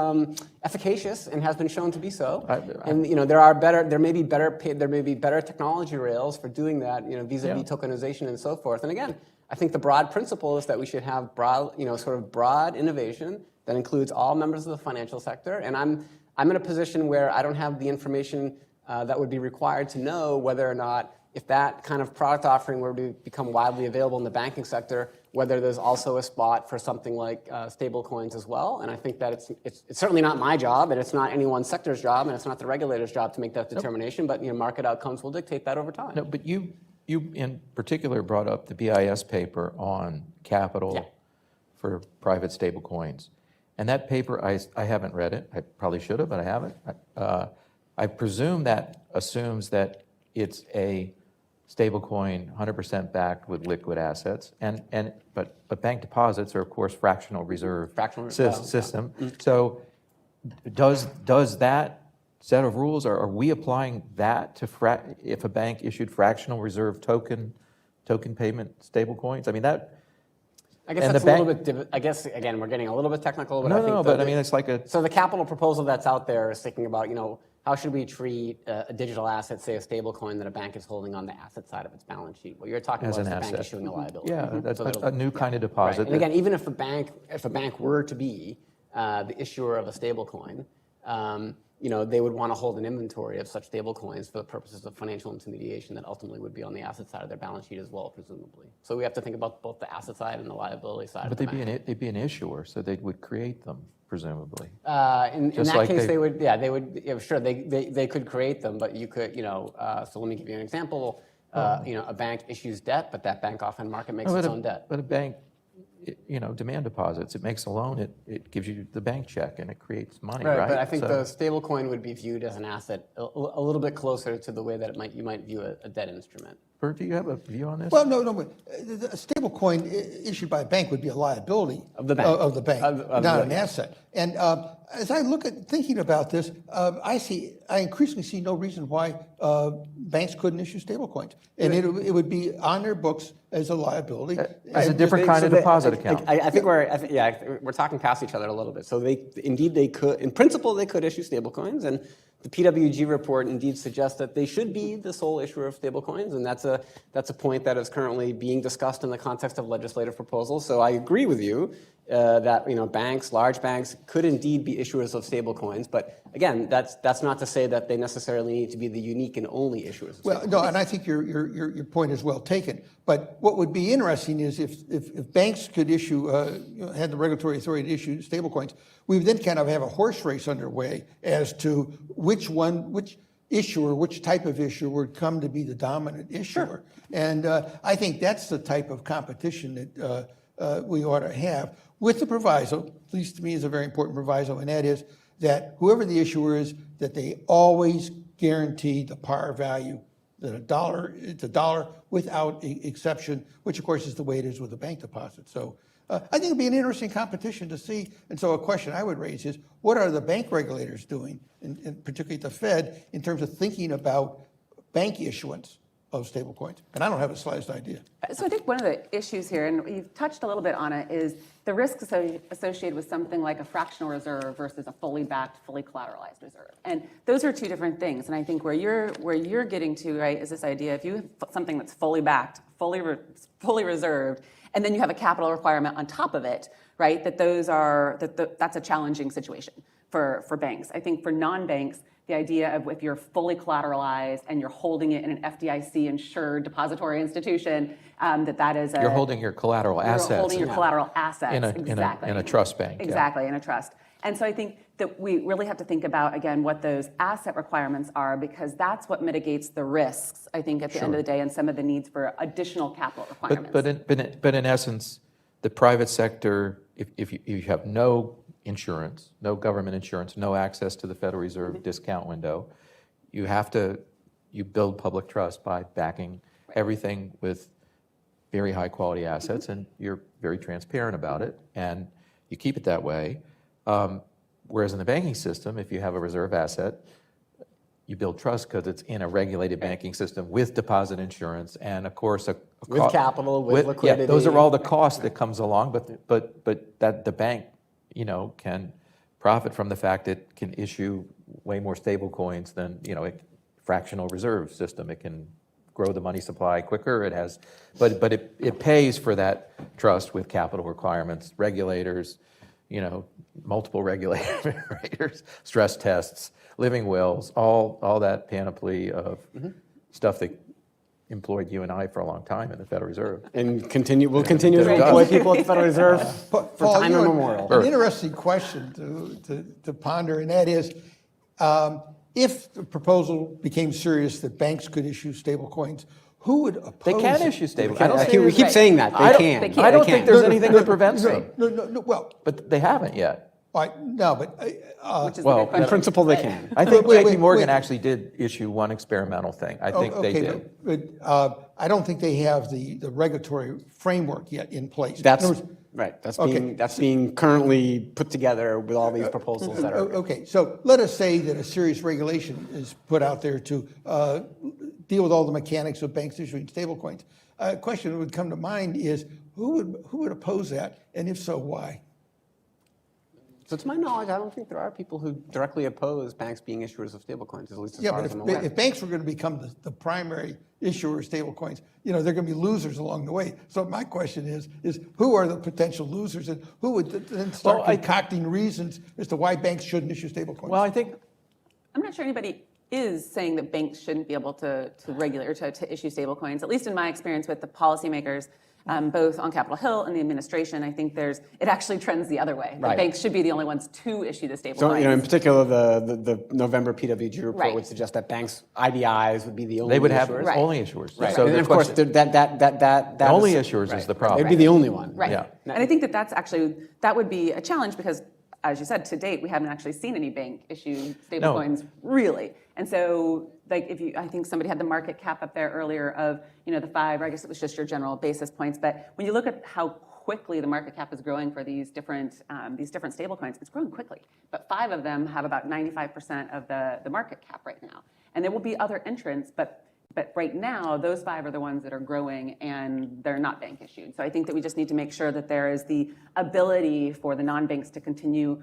efficacious and has been shown to be so. And there may be better technology rails for doing that, vis-a-vis tokenization and so forth. And again, I think the broad principle is that we should have broad innovation that includes all members of the financial sector. And I'm in a position where I don't have the information that would be required to know whether or not, if that kind of product offering were to become widely available in the banking sector, whether there's also a spot for something like stablecoins as well. And I think that it's certainly not my job, and it's not anyone's sector's job, and it's not the regulator's job to make that determination. But market outcomes will dictate that over time. No, but you in particular brought up the BIS paper on capital for private stablecoins. And that paper, I haven't read it. I probably should have, but I haven't. I presume that assumes that it's a stablecoin 100% backed with liquid assets. But bank deposits are, of course, fractional reserve system. So does that set of rules, are we applying that to if a bank issued fractional reserve token payment stablecoins? I mean, that. I guess that's a little bit. I guess again, we're getting a little bit technical, but I mean, it's like a. So the capital proposal that's out there is thinking about, how should we treat a digital asset, say a stablecoin that a bank is holding on the asset side of its balance sheet? Well, you're talking about the bank issuing a liability. Yeah, that's a new kind of deposit. Right. And again, even if a bank were to be the issuer of a stablecoin, they would want to hold an inventory of such stablecoins for the purposes of financial intermediation that ultimately would be on the asset side of their balance sheet as well, presumably. So we have to think about both the asset side and the liability side. But they'd be an issuer, so they would create them, presumably. In that case, they would. Sure, they could create them, but you could, so let me give you an example. A bank issues debt, but that bank often market makes its own debt. But a bank, demand deposits. It makes a loan. It gives you the bank check, and it creates money, right? But I think the stablecoin would be viewed as an asset a little bit closer to the way that you might view a debt instrument. Bert, do you have a view on this? Well, no. A stablecoin issued by a bank would be a liability of the bank, not an asset. And as I look at thinking about this, I increasingly see no reason why banks couldn't issue stablecoins, and it would be on their books as a liability, as a different kind of deposit account. I think we're talking past each other a little bit. So they could, in principle, they could issue stablecoins, and the PWG report indeed suggests that they should be the sole issuer of stablecoins, and that's a point that is currently being discussed in the context of legislative proposals. So I agree with you that banks, large banks, could indeed be issuers of stablecoins, but again, that's not to say that they necessarily need to be the unique and only issuers. Well, no, and I think your point is well taken. But what would be interesting is if banks could issue, had the regulatory authority to issue stablecoins, we would then kind of have a horse race underway as to which type of issuer would come to be the dominant issuer. Sure. And I think that's the type of competition that we ought to have, with the proviso, at least to me is a very important proviso, and that is that whoever the issuer is, that they always guarantee the par value, that it's a dollar without exception, which of course is the way it is with the bank deposit. So I think it'd be an interesting competition to see. And so a question I would raise is, what are the bank regulators doing, and particularly the Fed, in terms of thinking about bank issuance of stablecoins? And I don't have the slightest idea. So I think one of the issues here, and you've touched a little bit on it, is the risks associated with something like a fractional reserve versus a fully backed, fully collateralized reserve. And those are two different things. And I think where you're getting to, right, is this idea: if you have something that's fully backed, fully reserved, and then you have a capital requirement on top of it, right, that's a challenging situation for banks. I think for non-banks, the idea of if you're fully collateralized and you're holding it in an FDIC insured depository institution, that is You're holding your collateral assets. You're holding your collateral assets, in a trust bank. Exactly, in a trust. And so I think that we really have to think about, again, what those asset requirements are, because that's what mitigates the risks, I think, at the end of the day, and some of the needs for additional capital requirements. But in essence, the private sector, if you have no insurance, no government insurance, no access to the Federal Reserve discount window, you build public trust by backing everything with very high quality assets, and you're very transparent about it, and you keep it that way. Whereas in the banking system, if you have a reserve asset, you build trust because it's in a regulated banking system with deposit insurance, and of course with capital, with liquidity. Yeah, those are all the costs that comes along, but that the bank, can profit from the fact it can issue way more stable coins than, a fractional reserve system. It can grow the money supply quicker. It has, but it pays for that trust with capital requirements, regulators, multiple regulators, stress tests, living wills, all that panoply of stuff that employed you and I for a long time in the Federal Reserve. And we'll continue to employ people at the Federal Reserve for Paul, time immemorial. An interesting question to ponder, and that is, if the proposal became serious that banks could issue stable coins, who would oppose They can it? issue stable. We keep saying that. They can. I don't think there's anything that prevents me. No, well, But they haven't yet. no, but Which is well, the big In question. principle, they can. I think Wait, JP Morgan wait. actually did issue one experimental thing. I think they did. But I don't think they have the regulatory framework yet in place. That's In other words, right. That's Okay. being currently put together with all these proposals that are. Okay, so let us say that a serious regulation is put out there to deal with all the mechanics of banks issuing stablecoins. A question that would come to mind is, who would oppose that, and if so, why? So to my knowledge, I don't think there are people who directly oppose banks being issuers of stablecoins, at least as Yeah, far but as I'm aware. if banks were going to become the primary issuer of stablecoins, they're going to be losers along the way. So my question is who are the potential losers, and who would then start concocting reasons as to why banks shouldn't issue stablecoins? Well, I think I'm not sure anybody is saying that banks shouldn't be able to regulate or to issue stablecoins. At least in my experience with the policymakers, both on Capitol Hill and the administration, I think it actually trends the other way. Right. The banks should be the only ones to issue the stablecoins. So, in particular, the November PWG report Right. would suggest that banks, IDIs, would be the only they would have issuers. Right. only issuers. Right. So and the of course, question- that the only is- issuers right. is the problem. They'd be the only one. Right. Yeah. And I think that's actually, that would be a challenge because, as you said, to date, we haven't actually seen any bank issue stablecoins, really. And so, I think somebody had the market cap up there earlier of, the 5, or I guess it was just your general basis points. But when you look at how quickly the market cap is growing for these different stablecoins, it's growing quickly. But 5 of them have about 95% of the market cap right now. And there will be other entrants, but right now, those 5 are the ones that are growing, and they're not bank issued. So I think that we just need to make sure that there is the ability for the non-banks to continue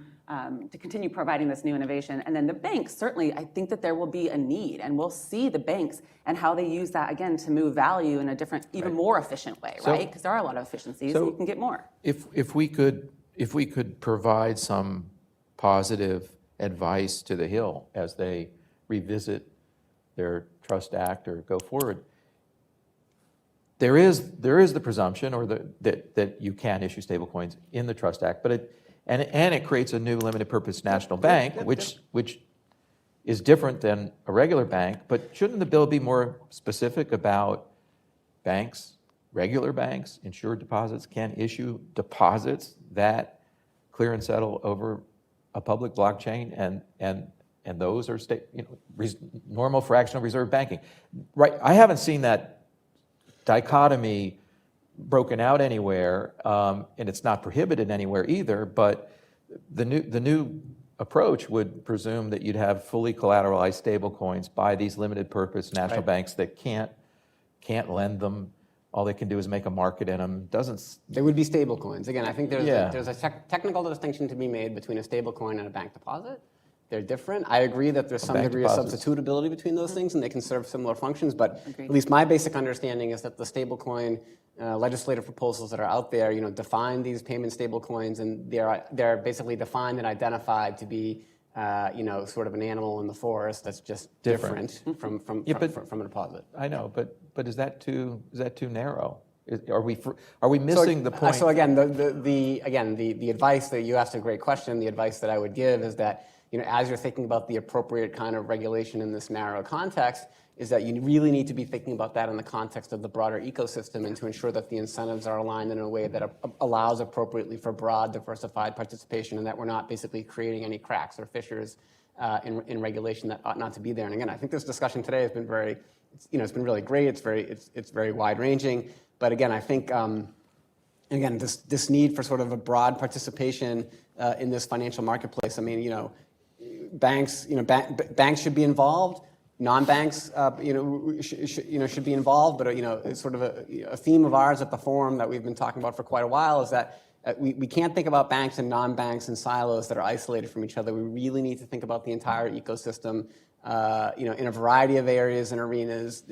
providing this new innovation. And then the banks, certainly, I think that there will be a need, and we'll see the banks and how they use that, again, to move value in a different, even more efficient way, right? Because there are a lot of efficiencies, and you can get more. If we could provide some positive advice to the Hill as they revisit their Trust Act or go forward, there is the presumption that you can issue stablecoins in the Trust Act, but it creates a new limited purpose national bank, which is different than a regular bank. But shouldn't the bill be more specific about banks, regular banks, insured deposits can issue deposits that clear and settle over a public blockchain, and and those are normal fractional reserve banking. Right, I haven't seen that dichotomy broken out anywhere, and it's not prohibited anywhere either, but the new approach would presume that you'd have fully collateralized stablecoins by these limited purpose national banks that can't lend them. All they can do is make a market in them. They would be stablecoins. Again, I think there's a technical distinction to be made between a stablecoin and a bank deposit. They're different. I agree that there's some degree of substitutability between those things, and they can serve similar functions. But at least my basic understanding is that the stablecoin legislative proposals that are out there, define these payment stablecoins, and they're basically defined and identified to be, sort of an animal in the forest that's just different from a deposit. I know, but is that too narrow? Are we missing the point? So again, the advice that you asked a great question. The advice that I would give is that as you're thinking about the appropriate kind of regulation in this narrow context, is that you really need to be thinking about that in the context of the broader ecosystem, and to ensure that the incentives are aligned in a way that allows appropriately for broad, diversified participation, and that we're not basically creating any cracks or fissures in regulation that ought not to be there. And again, I think this discussion today has been it's been really great. It's very wide ranging. But again, I think this need for sort of a broad participation in this financial marketplace. I mean, banks should be involved. Non-banks, should be involved. But it's sort of a theme of ours at the forum that we've been talking about for quite a while is that we can't think about banks and non-banks in silos that are isolated from each other. We really need to think about the entire ecosystem. In a variety of areas and arenas.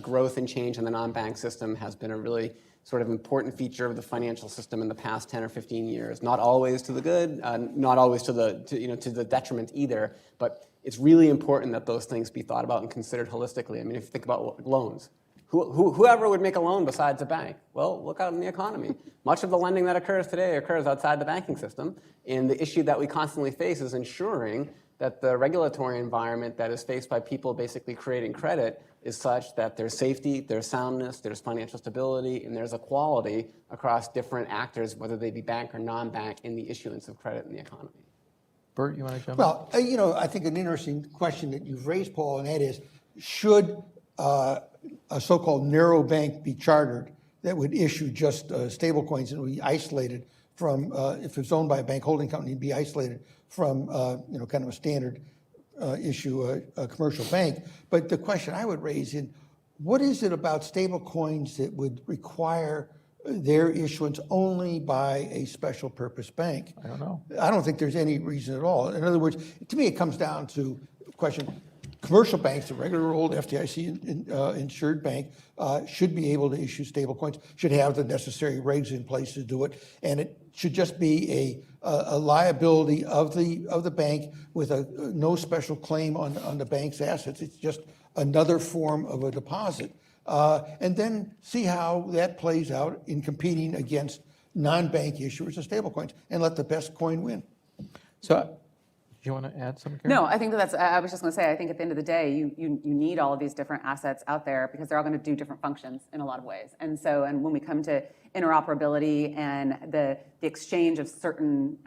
Growth and change in the non-bank system has been a really sort of important feature of the financial system in the past 10 or 15 years. Not always to the good, not always to the detriment either. But it's really important that those things be thought about and considered holistically. I mean, if you think about loans, whoever would make a loan besides a bank? Well, look out in the economy. Much of the lending that occurs today occurs outside the banking system. And the issue that we constantly face is ensuring that the regulatory environment that is faced by people basically creating credit is such that there's safety, there's soundness, there's financial stability, and there's equality across different actors, whether they be bank or non-bank, in the issuance of credit in the economy. Bert, you want to jump in? Well, I think an interesting question that you've raised, Paul, and that is, should a so-called narrow bank be chartered that would issue just stablecoins and would be isolated from, if it's owned by a bank holding company, be isolated from, kind of a standard issue a commercial bank. But the question I would raise is, what is it about stablecoins that would require their issuance only by a special purpose bank? I don't know. I don't think there's any reason at all. In other words, to me, it comes down to the question, commercial banks, the regular old FDIC insured bank, should be able to issue stablecoins, should have the necessary regs in place to do it, and it should just be a liability of the bank with no special claim on the bank's assets. It's just another form of a deposit. And then see how that plays out in competing against non-bank issuers of stablecoins, and let the best coin win. So, do you want to add something, Karen? No, I think I was just going to say, I think at the end of the day, you need all of these different assets out there because they're all going to do different functions in a lot of ways. And when we come to interoperability and the exchange of certain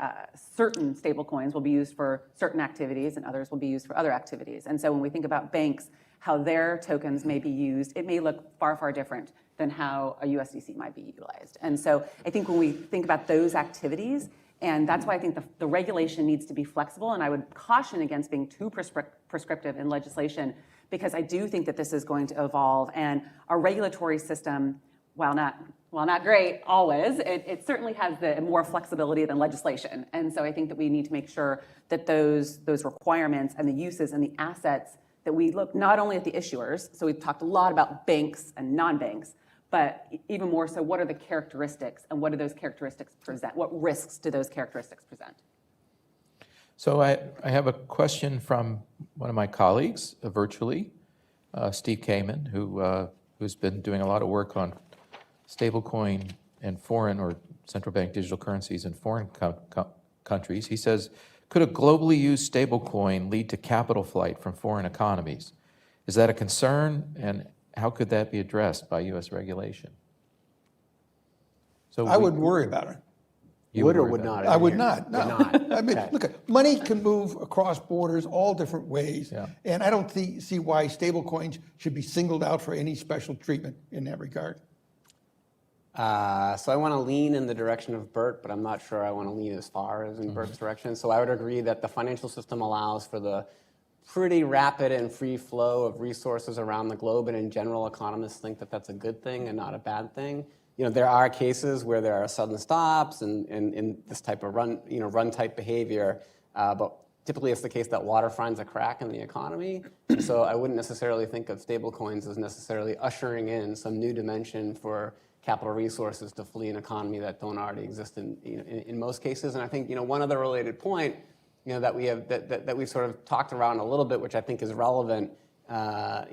stablecoins will be used for certain activities and others will be used for other activities. And so when we think about banks, how their tokens may be used, it may look far, far different than how a USDC might be utilized. And so I think when we think about those activities, and that's why I think the regulation needs to be flexible, and I would caution against being too prescriptive in legislation, because I do think that this is going to evolve, and our regulatory system, while not great always, it certainly has the more flexibility than legislation. And so I think that we need to make sure that those requirements and the uses and the assets that we look not only at the issuers, so we've talked a lot about banks and non-banks, but even more so, what are the characteristics and what do those characteristics present? What risks do those characteristics present? So I have a question from one of my colleagues virtually, Steve Kamen, who's been doing a lot of work on stablecoin and foreign or central bank digital currencies in foreign countries. He says, could a globally used stablecoin lead to capital flight from foreign economies? Is that a concern, and how could that be addressed by U.S. regulation? So I wouldn't worry about it. Would or would not? I would not, no. Would not. I mean, Okay. look, money can move across borders all different ways. Yeah. And I don't see why stablecoins should be singled out for any special treatment in that regard. So I want to lean in the direction of Bert, but I'm not sure I want to lean as far as in Bert's direction. So I would agree that the financial system allows for the pretty rapid and free flow of resources around the globe, and in general, economists think that that's a good thing and not a bad thing. There are cases where there are sudden stops and this type of run type behavior, but typically it's the case that water finds a crack in the economy. So I wouldn't necessarily think of stablecoins as necessarily ushering in some new dimension for capital resources to flee an economy that don't already exist in most cases. And I think one other related point that we have that we've sort of talked around a little bit, which I think is relevant. That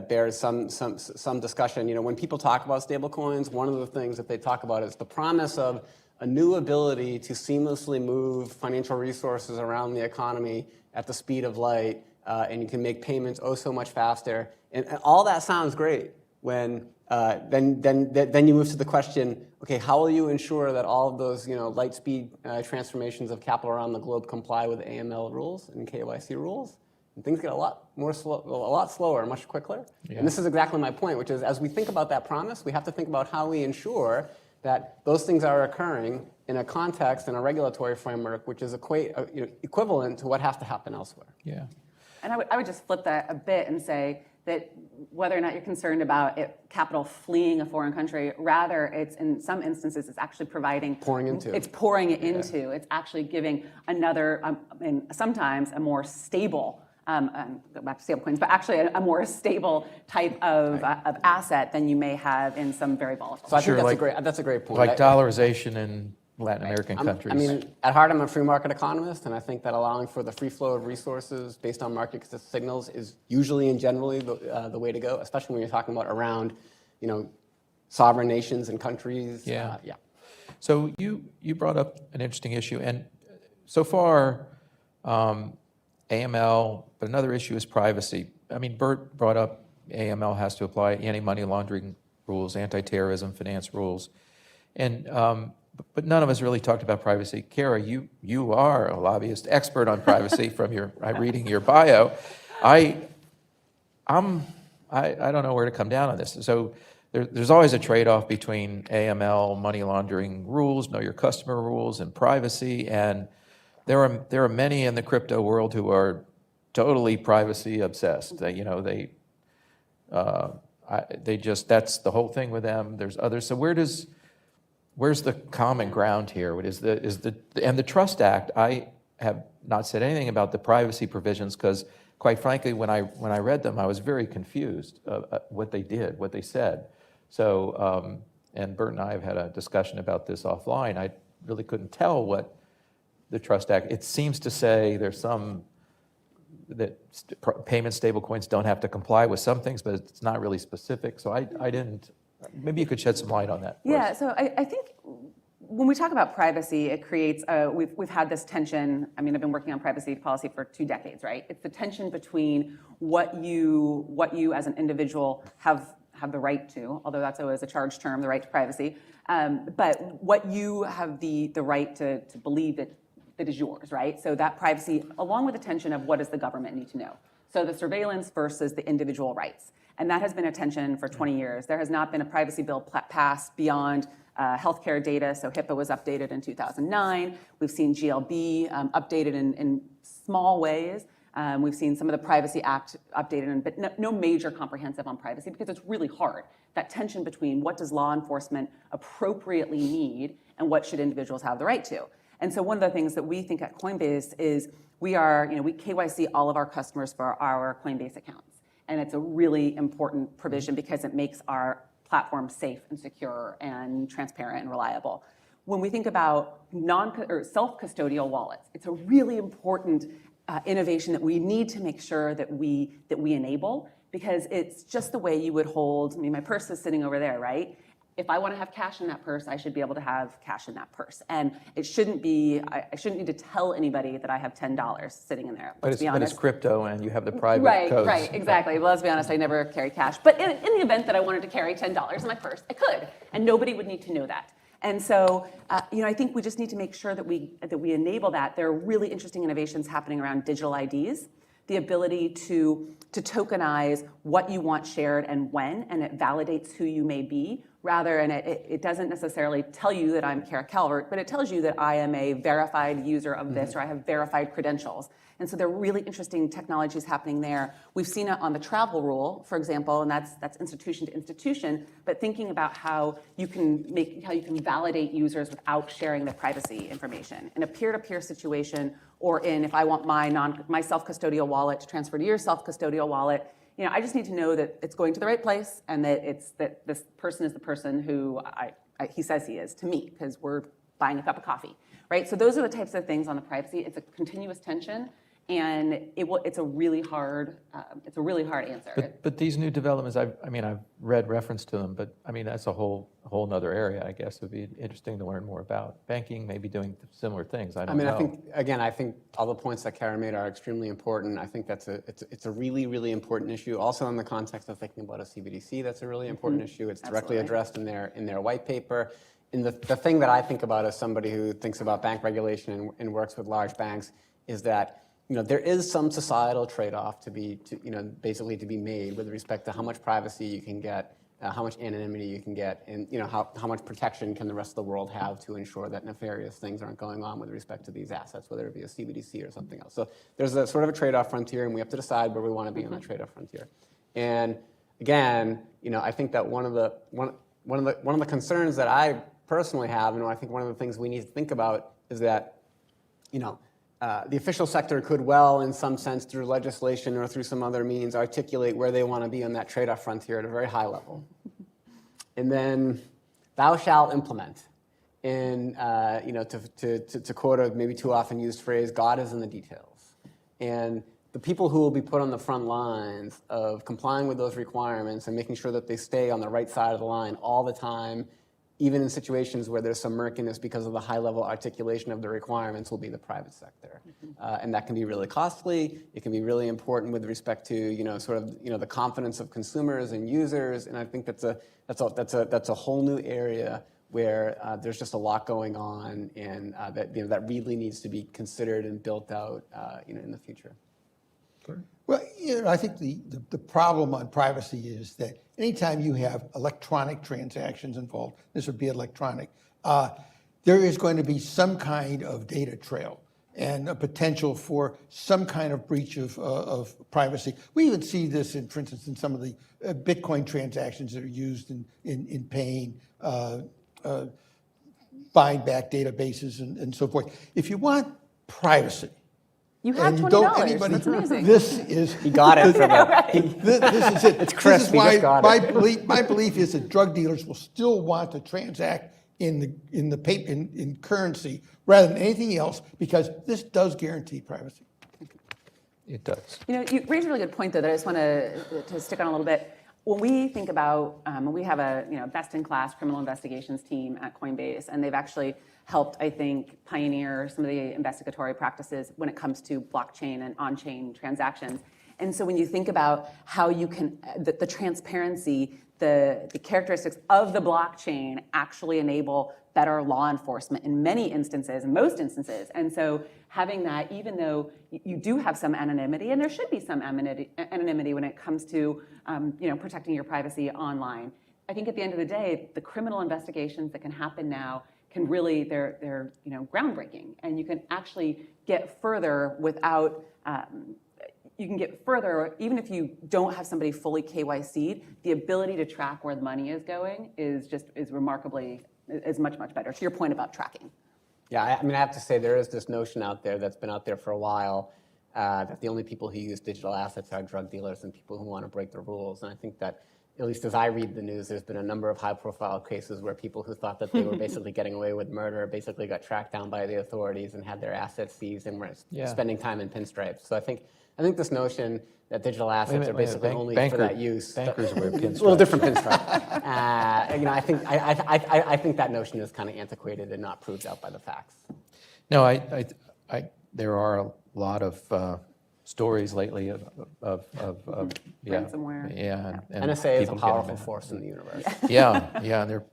bears some discussion. When people talk about stablecoins, one of the things that they talk about is the promise of a new ability to seamlessly move financial resources around the economy at the speed of light, and you can make payments so much faster. And all that sounds great. When then you move to the question, okay, how will you ensure that all of those light speed transformations of capital around the globe comply with AML rules and KYC rules? And things get a lot slower, much quicker. Yeah. And this is exactly my point, which is as we think about that promise, we have to think about how we ensure that those things are occurring in a context and a regulatory framework which is equivalent to what has to happen elsewhere. Yeah. And I would just flip that a bit and say that whether or not you're concerned about capital fleeing a foreign country, rather it's in some instances it's actually providing pouring into. It's actually giving another and sometimes a more stable. Go back to stablecoins, but actually a more stable type of asset than you may have in some very volatile. So I think that's a great point. Like dollarization in Latin American countries. I mean, at heart, I'm a free market economist, and I think that allowing for the free flow of resources based on market signals is usually and generally the way to go, especially when you're talking about around, sovereign nations and countries. Yeah. So you brought up an interesting issue, and so far, AML, but another issue is privacy. I mean, Bert brought up AML has to apply anti-money laundering rules, anti-terrorism finance rules, and but none of us really talked about privacy. Kara, you are a lobbyist expert on privacy from reading your bio. I don't know where to come down on this. So there's always a trade-off between AML, money laundering rules, know your customer rules, and privacy. And there are many in the crypto world who are totally privacy obsessed. They just that's the whole thing with them. There's others. So where's the common ground here? What is the Trust Act? I have not said anything about the privacy provisions because, quite frankly, when I read them, I was very confused what they did, what they said. So, and Bert and I have had a discussion about this offline. I really couldn't tell what the Trust Act. It seems to say there's some that payment stablecoins don't have to comply with some things, but it's not really specific. So I didn't. Maybe you could shed some light on that. Yeah, so I think when we talk about privacy, it creates, we've had this tension. I mean, I've been working on privacy policy for 2 decades, right? It's the tension between what you as an individual have the right to, although that's always a charged term, the right to privacy, but what you have the right to believe that is yours, right? So that privacy, along with the tension of what does the government need to know? So the surveillance versus the individual rights. And that has been a tension for 20 years. There has not been a privacy bill passed beyond healthcare data. So HIPAA was updated in 2009. We've seen GLB updated in small ways. We've seen some of the Privacy Act updated, but no major comprehensive on privacy because it's really hard. That tension between what does law enforcement appropriately need and what should individuals have the right to. And so one of the things that we think at Coinbase is we KYC all of our customers for our Coinbase accounts. And it's a really important provision because it makes our platform safe and secure and transparent and reliable. When we think about self-custodial wallets, it's a really important innovation that we need to make sure that we enable because it's just the way you would hold. I mean, my purse is sitting over there, right? If I want to have cash in that purse, I should be able to have cash in that purse. And it shouldn't be, I shouldn't need to tell anybody that I have $10 sitting in there. But it's crypto and you have the private codes. Right, exactly. Well, let's be honest, I never carry cash. But in the event that I wanted to carry $10 in my purse, I could. And nobody would need to know that. And so, I think we just need to make sure that we enable that. There are really interesting innovations happening around digital IDs, the ability to tokenize what you want shared and when, and it validates who you may be, and it doesn't necessarily tell you that I'm Kara Calvert, but it tells you that I am a verified user of this, or I have verified credentials. And so there are really interesting technologies happening there. We've seen it on the travel rule, for example, and that's institution to institution, but thinking about how you can validate users without sharing the privacy information. In a peer-to-peer situation, or if I want my self-custodial wallet to transfer to your self-custodial wallet, I just need to know that it's going to the right place and that this person is the person who he says he is to me, because we're buying a cup of coffee, right? So those are the types of things on the privacy. It's a continuous tension, and it's a really hard answer. But these new developments, I've read reference to them, but that's a whole nother area. I guess it would be interesting to learn more about. Banking may be doing similar things. I don't know. I think all the points that Kara made are extremely important. I think it's a really, really important issue. Also in the context of thinking about a CBDC, that's a really important issue. It's directly addressed in their white paper. And the thing that I think about as somebody who thinks about bank regulation and works with large banks is that there is some societal trade-off to be made with respect to how much privacy you can get, how much anonymity you can get, and how much protection can the rest of the world have to ensure that nefarious things aren't going on with respect to these assets, whether it be a CBDC or something else. So there's a sort of a trade-off frontier, and we have to decide where we want to be on that trade-off frontier. And again, I think that one of the concerns that I personally have, and I think one of the things we need to think about is that, the official sector could well, in some sense, through legislation or through some other means, articulate where they want to be on that trade-off frontier at a very high level. And then, thou shalt implement. And to quote a maybe too often used phrase, God is in the details. And the people who will be put on the front lines of complying with those requirements and making sure that they stay on the right side of the line all the time, even in situations where there's some murkiness because of the high-level articulation of the requirements, will be the private sector. And that can be really costly. It can be really important with respect to, the confidence of consumers and users. And I think that's a whole new area where there's just a lot going on, and that really needs to be considered and built out, in the future. Well, I think the problem on privacy is that anytime you have electronic transactions involved, this would be electronic, there is going to be some kind of data trail and a potential for some kind of breach of privacy. We even see this, for instance, in some of the Bitcoin transactions that are used in paying, buying back databases and so forth. If you want privacy, you have $20. That's amazing. This is he got it. This is it. It's crisp. This is why my belief. My belief is that drug dealers will still want to transact in currency rather than anything else, because this does guarantee privacy. It does. You raise a really good point, though, that I just want to stick on a little bit. When we think about, we have a best-in-class criminal investigations team at Coinbase, and they've actually helped, I think, pioneer some of the investigatory practices when it comes to blockchain and on-chain transactions. And so when you think about how you can, the transparency, the characteristics of the blockchain actually enable better law enforcement in many instances, in most instances. And so having that, even though you do have some anonymity, and there should be some anonymity when it comes to protecting your privacy online, I think at the end of the day, the criminal investigations that can happen now can really, they're groundbreaking, and you can actually get further without, you can get further even if you don't have somebody fully KYC'd. The ability to track where the money is going is much better, to your point about tracking. Yeah, I have to say there is this notion out there that's been out there for a while that the only people who use digital assets are drug dealers and people who want to break the rules. And I think that, at least as I read the news, there's been a number of high-profile cases where people who thought that they were basically getting away with murder basically got tracked down by the authorities and had their assets seized and were spending time in pinstripes. So I think this notion that digital assets are basically only for that use. Bankers wear pinstripes. A little different pinstripe. I think that notion is kind of antiquated and not proved out by the facts. No, there are a lot of stories lately of yeah, Ransomware. yeah, and NSA is a people getting powerful mad. force in the universe. Yeah, yeah, and they're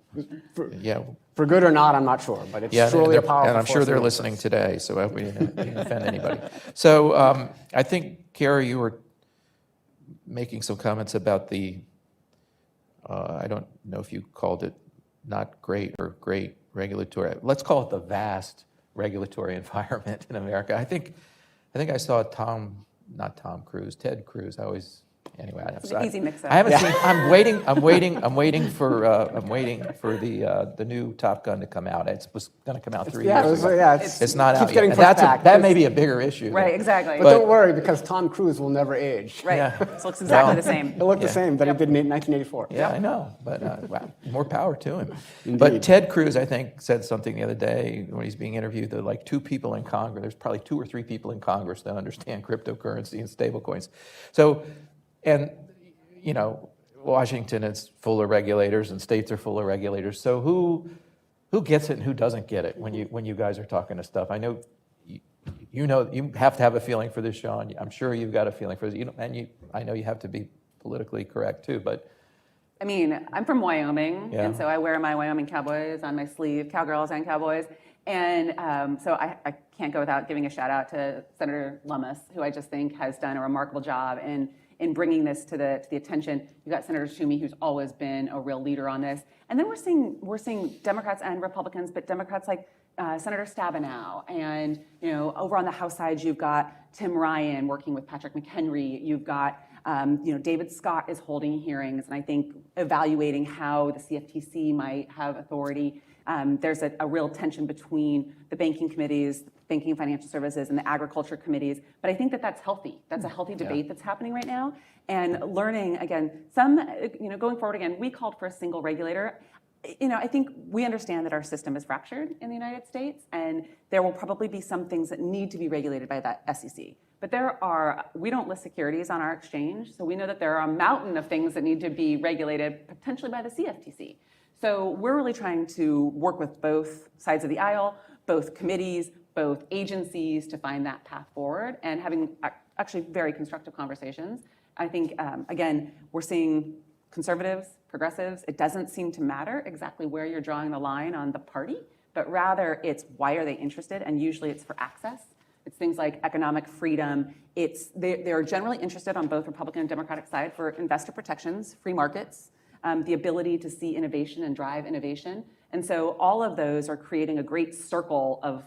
yeah. For good or not, I'm not sure, but it's Yeah, truly a powerful and I'm force sure in they're the listening universe. today, so I hope we didn't offend anybody. So I think, Kara, you were making some comments about the, I don't know if you called it not great or great regulatory, let's call it the vast regulatory environment in America. I think I saw not Tom Cruise, Ted Cruz. Anyway, It's an easy mix-up. I haven't seen. I'm waiting for the new Top Gun to come out. It was going to come out 3 years ago. It's not out keeps getting yet. pushed back. That may be a bigger issue. Right, exactly. But don't worry, because Tom Cruise will never age. Right, Yeah. it looks exactly Well, the same. He'll look the same that he did in 1984. Yeah, I know, but wow, more power to him. Indeed. But Ted Cruz, I think, said something the other day when he's being interviewed that like 2 people in Congress, there's probably 2 or 3 people in Congress that understand cryptocurrency and stablecoins. So, and you know, Washington is full of regulators and states are full of regulators. So who gets it and who doesn't get it when you guys are talking to stuff? I know you know you have to have a feeling for this, Sean. I'm sure you've got a feeling for this. I know you have to be politically correct too, but. I mean, I'm from Wyoming, Yeah. and so I wear my Wyoming Cowboys on my sleeve, Cowgirls and Cowboys. And so I can't go without giving a shout out to Senator Lummis, who I just think has done a remarkable job in bringing this to the attention. You've got Senator Toomey, who's always been a real leader on this. And then we're seeing Democrats and Republicans, but Democrats like Senator Stabenow. And over on the House side, you've got Tim Ryan working with Patrick McHenry. You've got David Scott is holding hearings, and I think evaluating how the CFTC might have authority. There's a real tension between the banking committees, banking and financial services, and the agriculture committees. But I think that's healthy. That's a healthy debate that's happening right now. And learning, again, going forward again, we called for a single regulator. I think we understand that our system is fractured in the United States, and there will probably be some things that need to be regulated by that SEC. But we don't list securities on our exchange, so we know that there are a mountain of things that need to be regulated potentially by the CFTC. So we're really trying to work with both sides of the aisle, both committees, both agencies to find that path forward and having actually very constructive conversations. I think, again, we're seeing conservatives, progressives, it doesn't seem to matter exactly where you're drawing the line on the party, but rather it's why are they interested, and usually it's for access. It's things like economic freedom. They're generally interested on both Republican and Democratic side for investor protections, free markets, the ability to see innovation and drive innovation. And so all of those are creating a great circle of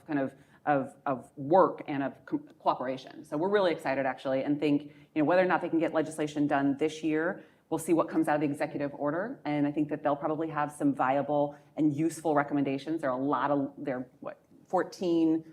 of work and of cooperation. So we're really excited actually, and think whether or not they can get legislation done this year. We'll see what comes out of the executive order, and I think that they'll probably have some viable and useful recommendations. There are 14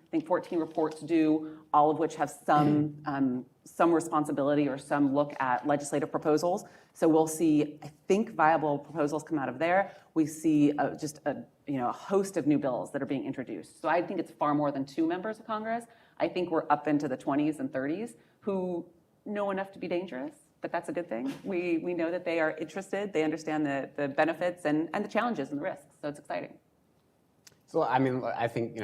reports due, all of which have some responsibility or some look at legislative proposals. So we'll see, I think, viable proposals come out of there. We see just a host of new bills that are being introduced. So I think it's far more than 2 members of Congress. I think we're up into the 20s and 30s who know enough to be dangerous, but that's a good thing. We know that they are interested, they understand the benefits and the challenges and the risks, so it's exciting. So I mean, I think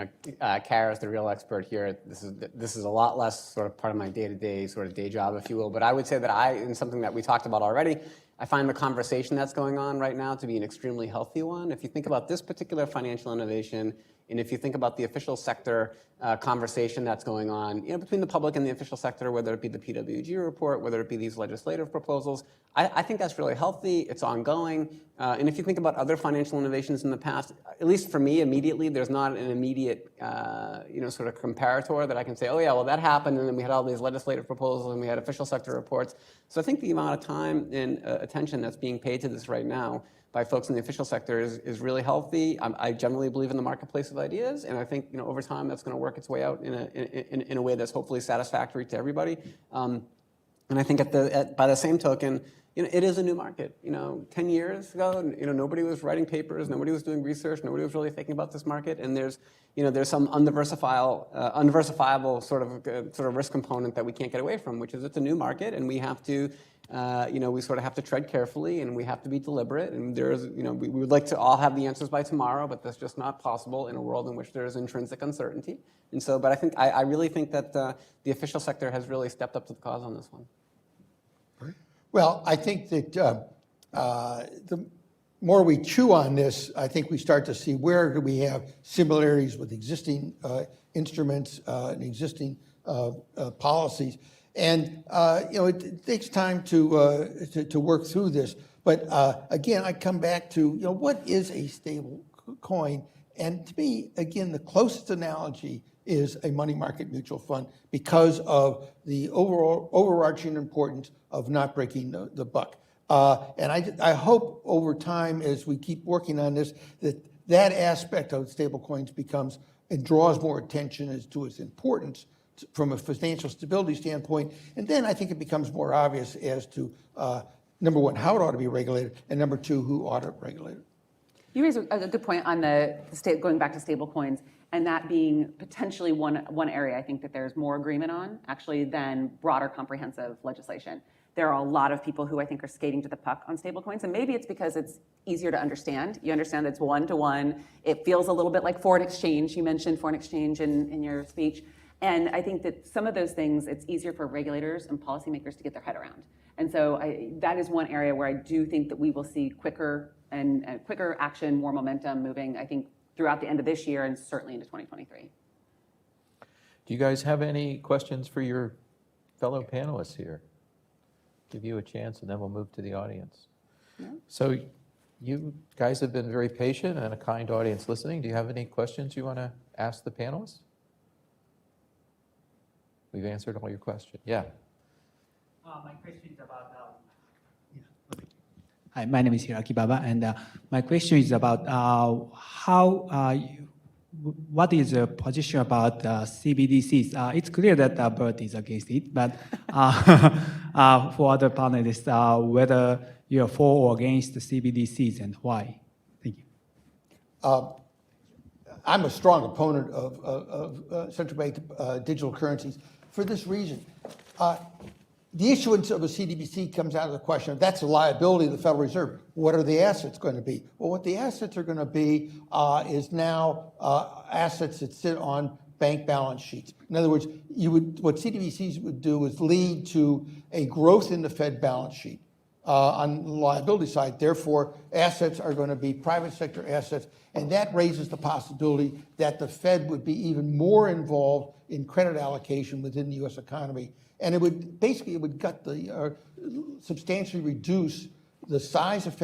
Kara is the real expert here. This is a lot less sort of part of my day-to-day sort of day job, if you will. But I would say that and something that we talked about already, I find the conversation that's going on right now to be an extremely healthy one. If you think about this particular financial innovation, and if you think about the official sector conversation that's going on, between the public and the official sector, whether it be the PWG report, whether it be these legislative proposals, I think that's really healthy. It's ongoing. And if you think about other financial innovations in the past, at least for me, immediately, there's not an immediate, sort of comparator that I can say, oh yeah, well that happened, and then we had all these legislative proposals, and we had official sector reports. So I think the amount of time and attention that's being paid to this right now by folks in the official sector is really healthy. I generally believe in the marketplace of ideas, and I think over time that's going to work its way out in a way that's hopefully satisfactory to everybody. And I think by the same token, it is a new market. 10 years ago, nobody was writing papers, nobody was doing research, nobody was really thinking about this market, and there's some undiversifiable sort of risk component that we can't get away from, which is it's a new market, and we have to, we sort of have to tread carefully, and we have to be deliberate, and we would like to all have the answers by tomorrow, but that's just not possible in a world in which there is intrinsic uncertainty. And so, but I really think that the official sector has really stepped up to the cause on this one. Well, I think that the more we chew on this, I think we start to see where do we have similarities with existing instruments and existing policies. And it takes time to work through this. But again, I come back to what is a stable coin? And to me, again, the closest analogy is a money market mutual fund because of the overarching importance of not breaking the buck. And I hope over time, as we keep working on this, that aspect of stablecoins becomes and draws more attention as to its importance from a financial stability standpoint. And then I think it becomes more obvious as to, number one, how it ought to be regulated, and number two, who ought to regulate it. You raise a good point on going back to stablecoins, and that being potentially one area I think that there's more agreement on, actually, than broader comprehensive legislation. There are a lot of people who I think are skating to the puck on stablecoins, and maybe it's because it's easier to understand. You understand that it's one-to-one. It feels a little bit like foreign exchange. You mentioned foreign exchange in your speech. And I think that some of those things, it's easier for regulators and policymakers to get their head around. And so that is one area where I do think that we will see quicker action, more momentum moving, I think, throughout the end of this year and certainly into 2023. Do you guys have any questions for your fellow panelists here? Give you a chance, and then we'll move to the audience. Yeah. So you guys have been very patient and a kind audience listening. Do you have any questions you want to ask the panelists? We've answered all your questions. Yeah. My question is about... Hi, my name is Hiraki Baba, and my question is about what is your position about CBDCs? It's clear that Bert is against it, but for other panelists, whether you're for or against the CBDCs and why? Thank you. I'm a strong opponent of central bank digital currencies for this reason. The issuance of a CBDC comes out of the question of that's a liability of the Federal Reserve. What are the assets going to be? Well, what the assets are going to be is now assets that sit on bank balance sheets. In other words, what CBDCs would do is lead to a growth in the Fed balance sheet on the liability side. Therefore, assets are going to be private sector assets, and that raises the possibility that the Fed would be even more involved in credit allocation within the U.S. economy. And it would substantially reduce the size of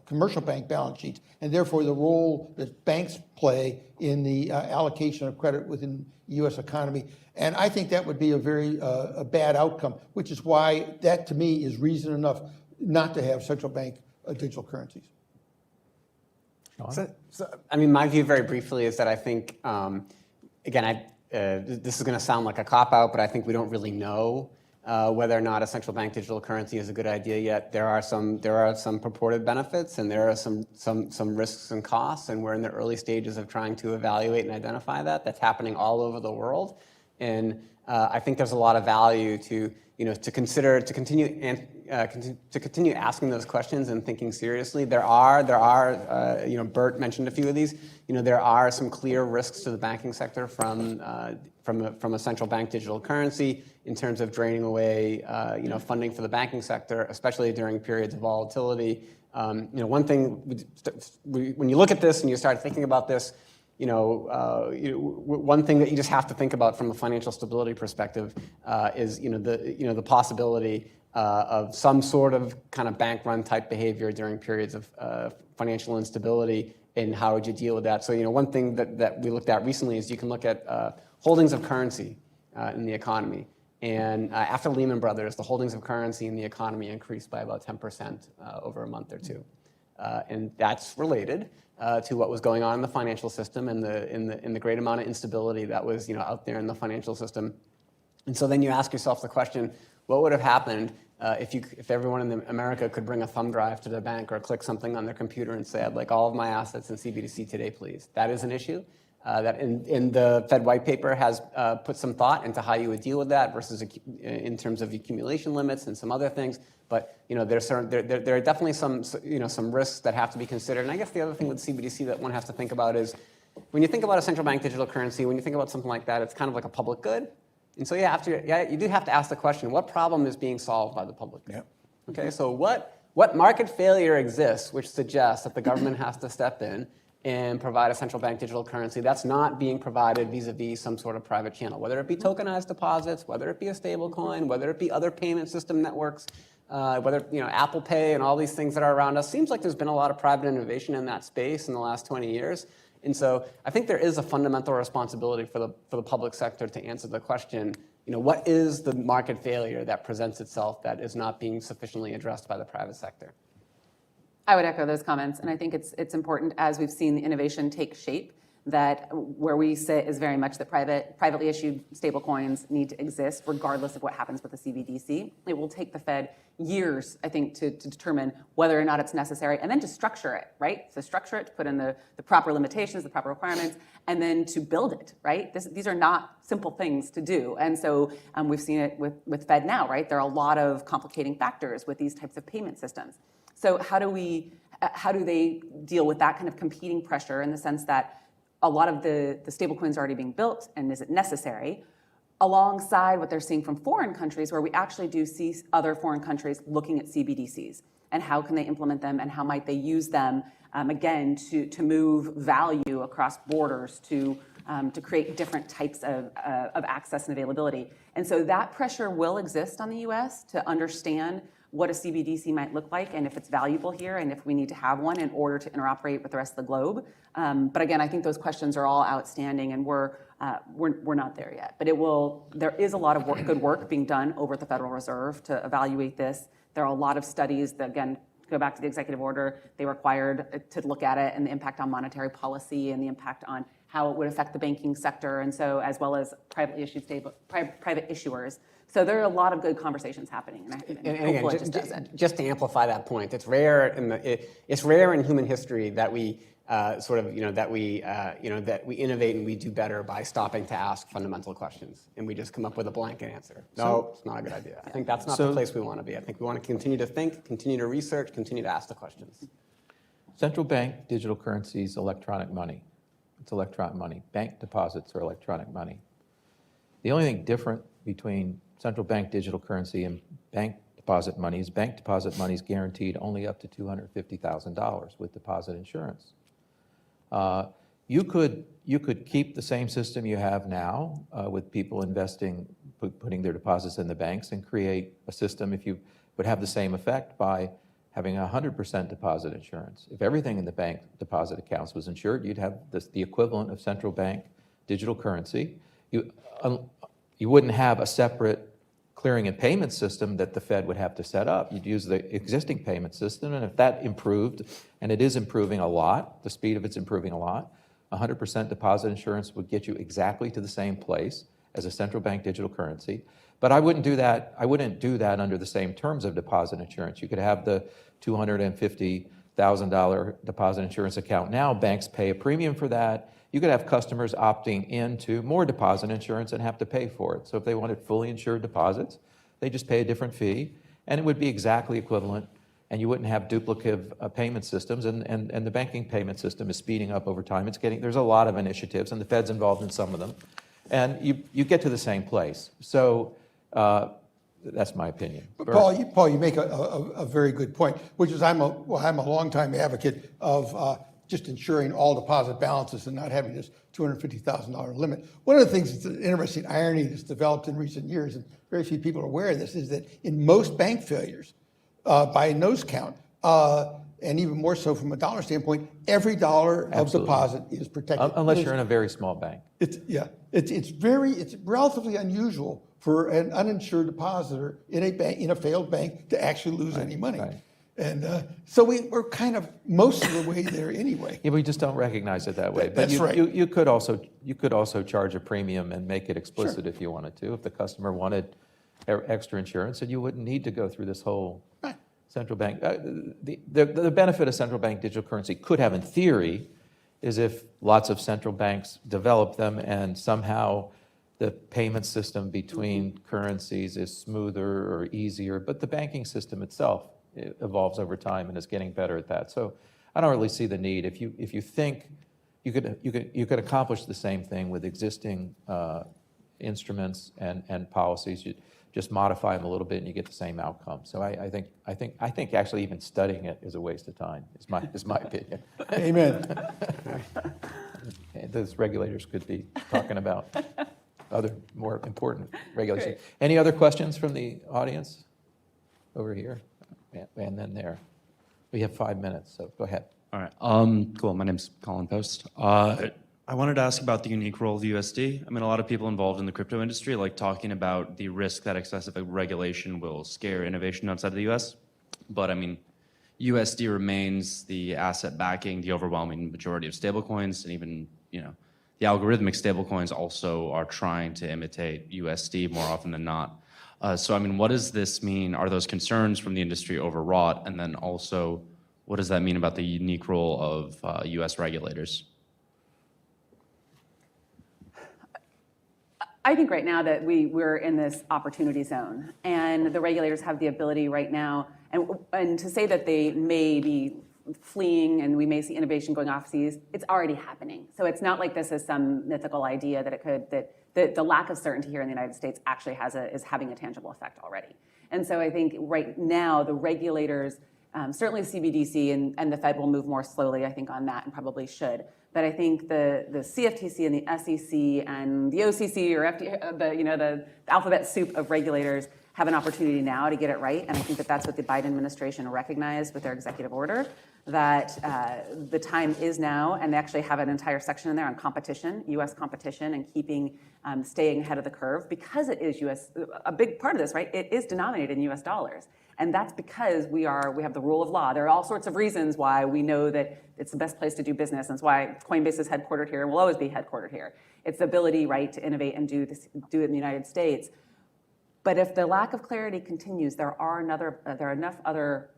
commercial bank balance sheets, and therefore the role that banks play in the allocation of credit within the U.S. economy. And I think that would be a bad outcome, which is why that to me is reason enough not to have central bank digital currencies. So, my view very briefly is that I think, this is going to sound like a cop-out, but I think we don't really know whether or not a central bank digital currency is a good idea yet. There are some purported benefits, and there are some risks and costs, and we're in the early stages of trying to evaluate and identify that. That's happening all over the world, and I think there's a lot of value to continue asking those questions and thinking seriously. There are Bert mentioned a few of these. There are some clear risks to the banking sector from a central bank digital currency in terms of draining away funding for the banking sector, especially during periods of volatility. One thing when you look at this and you start thinking about this, one thing that you just have to think about from a financial stability perspective is the possibility of some sort of kind of bank run type behavior during periods of financial instability, and how would you deal with that? So one thing that we looked at recently is you can look at holdings of currency in the economy. And after Lehman Brothers, the holdings of currency in the economy increased by about 10% over a month or two. And that's related to what was going on in the financial system and the great amount of instability that was out there in the financial system. And so then you ask yourself the question, what would have happened if everyone in America could bring a thumb drive to their bank or click something on their computer and say, I'd like all of my assets in CBDC today, please. That is an issue. That in the Fed white paper has put some thought into how you would deal with that versus in terms of accumulation limits and some other things. But there are definitely some risks that have to be considered. And I guess the other thing with CBDC that one has to think about is when you think about a central bank digital currency, when you think about something like that, it's kind of like a public good. And so you do have to ask the question, what problem is being solved by the public good? Yep. Okay, so what market failure exists which suggests that the government has to step in and provide a central bank digital currency that's not being provided vis-a-vis some sort of private channel, whether it be tokenized deposits, whether it be a stablecoin, whether it be other payment system networks, whether Apple Pay and all these things that are around us. Seems like there's been a lot of private innovation in that space in the last 20 years. And so I think there is a fundamental responsibility for the public sector to answer the question, what is the market failure that presents itself that is not being sufficiently addressed by the private sector? I would echo those comments, and I think it's important as we've seen the innovation take shape that where we sit is very much that privately issued stablecoins need to exist regardless of what happens with the CBDC. It will take the Fed years, I think, to determine whether or not it's necessary, and then to structure it, right? So structure it, to put in the proper limitations, the proper requirements, and then to build it, right? These are not simple things to do. And so we've seen it with Fed now, right? There are a lot of complicating factors with these types of payment systems. So how do they deal with that kind of competing pressure in the sense that a lot of the stablecoins are already being built, and is it necessary, alongside what they're seeing from foreign countries, where we actually do see other foreign countries looking at CBDCs, and how can they implement them, and how might they use them, again, to move value across borders, to create different types of access and availability. And so that pressure will exist on the US to understand what a CBDC might look like, and if it's valuable here, and if we need to have one in order to interoperate with the rest of the globe. But again, I think those questions are all outstanding, and we're not there yet. But there is a lot of good work being done over at the Federal Reserve to evaluate this. There are a lot of studies that, again, go back to the executive order, they required to look at it and the impact on monetary policy and the impact on how it would affect the banking sector, and so as well as privately issued private issuers. So there are a lot of good conversations happening, and hopefully it just doesn't. Just to amplify that point, it's rare in human history that we that we innovate and we do better by stopping to ask fundamental questions, and we just come up with a blanket answer. No, it's not a good idea. I think that's not the place we want to be. I think we want to continue to think, continue to research, continue to ask the questions. Central bank digital currencies, electronic money. It's electronic money. Bank deposits are electronic money. The only thing different between central bank digital currency and bank deposit money is bank deposit money is guaranteed only up to $250,000 with deposit insurance. You could keep the same system you have now with people investing, putting their deposits in the banks, and create a system if you would have the same effect by having 100% deposit insurance. If everything in the bank deposit accounts was insured, you'd have the equivalent of central bank digital currency. You wouldn't have a separate clearing and payment system that the Fed would have to set up. You'd use the existing payment system, and if that improved, and it is improving a lot, the speed of it's improving a lot, 100% deposit insurance would get you exactly to the same place as a central bank digital currency. But I wouldn't do that under the same terms of deposit insurance. You could have the $250,000 deposit insurance account now. Banks pay a premium for that. You could have customers opting into more deposit insurance and have to pay for it. So if they wanted fully insured deposits, they just pay a different fee, and it would be exactly equivalent, and you wouldn't have duplicative payment systems, and the banking payment system is speeding up over time. There's a lot of initiatives, and the Fed's involved in some of them, and you get to the same place. So that's my opinion. But Paul, you make a very good point, which is I'm a longtime advocate of just ensuring all deposit balances and not having this $250,000 limit. One of the things that's an interesting irony that's developed in recent years, and very few people are aware of this, is that in most bank failures, by a nose count, and even more so from a dollar standpoint, every dollar of deposit is protected. Unless you're in a very small bank. It's relatively unusual for an uninsured depositor in a failed bank to actually lose any money. Right. And so we're kind of most of the way there anyway. Yeah, we just don't recognize it that way. But That's right. You could also charge a premium and make it explicit if you wanted to. If the customer wanted extra insurance, and you wouldn't need to go through this whole central bank. The benefit of central bank digital currency could have in theory is if lots of central banks develop them and somehow the payment system between currencies is smoother or easier, but the banking system itself evolves over time and is getting better at that. So I don't really see the need. If you think you could accomplish the same thing with existing instruments and policies, you just modify them a little bit and you get the same outcome. So I think actually even studying it is a waste of time. Is my opinion. Amen. Those regulators could be talking about other more important regulations. Any other questions from the audience? Over here, and then there. We have 5 minutes, so go ahead. All right. Cool. My name's Colin Post. I wanted to ask about the unique role of the USD. I mean, a lot of people involved in the crypto industry like talking about the risk that excessive regulation will scare innovation outside of the US. But I mean, USD remains the asset backing the overwhelming majority of stablecoins, and even, you know, the algorithmic stablecoins also are trying to imitate USD more often than not. So, I mean, what does this mean? Are those concerns from the industry overwrought? And then also, what does that mean about the unique role of US regulators? I think right now that we're in this opportunity zone, and the regulators have the ability right now, and to say that they may be fleeing and we may see innovation going off seas, it's already happening. So it's not like this is some mythical idea that it could, that the lack of certainty here in the United States actually is having a tangible effect already. And so I think right now the regulators, certainly CBDC and the Fed will move more slowly, I think, on that, and probably should. But I think the CFTC and the SEC and the OCC or the alphabet soup of regulators have an opportunity now to get it right. And I think that that's what the Biden administration recognized with their executive order, that the time is now, and they actually have an entire section in there on competition, U.S. competition, and staying ahead of the curve, because it is U.S., a big part of this, right? It is denominated in U.S. dollars. And that's because we have the rule of law. There are all sorts of reasons why we know that it's the best place to do business, and it's why Coinbase is headquartered here and will always be headquartered here. It's the ability, right, to innovate and do it in the United States. But if the lack of clarity continues, there are enough other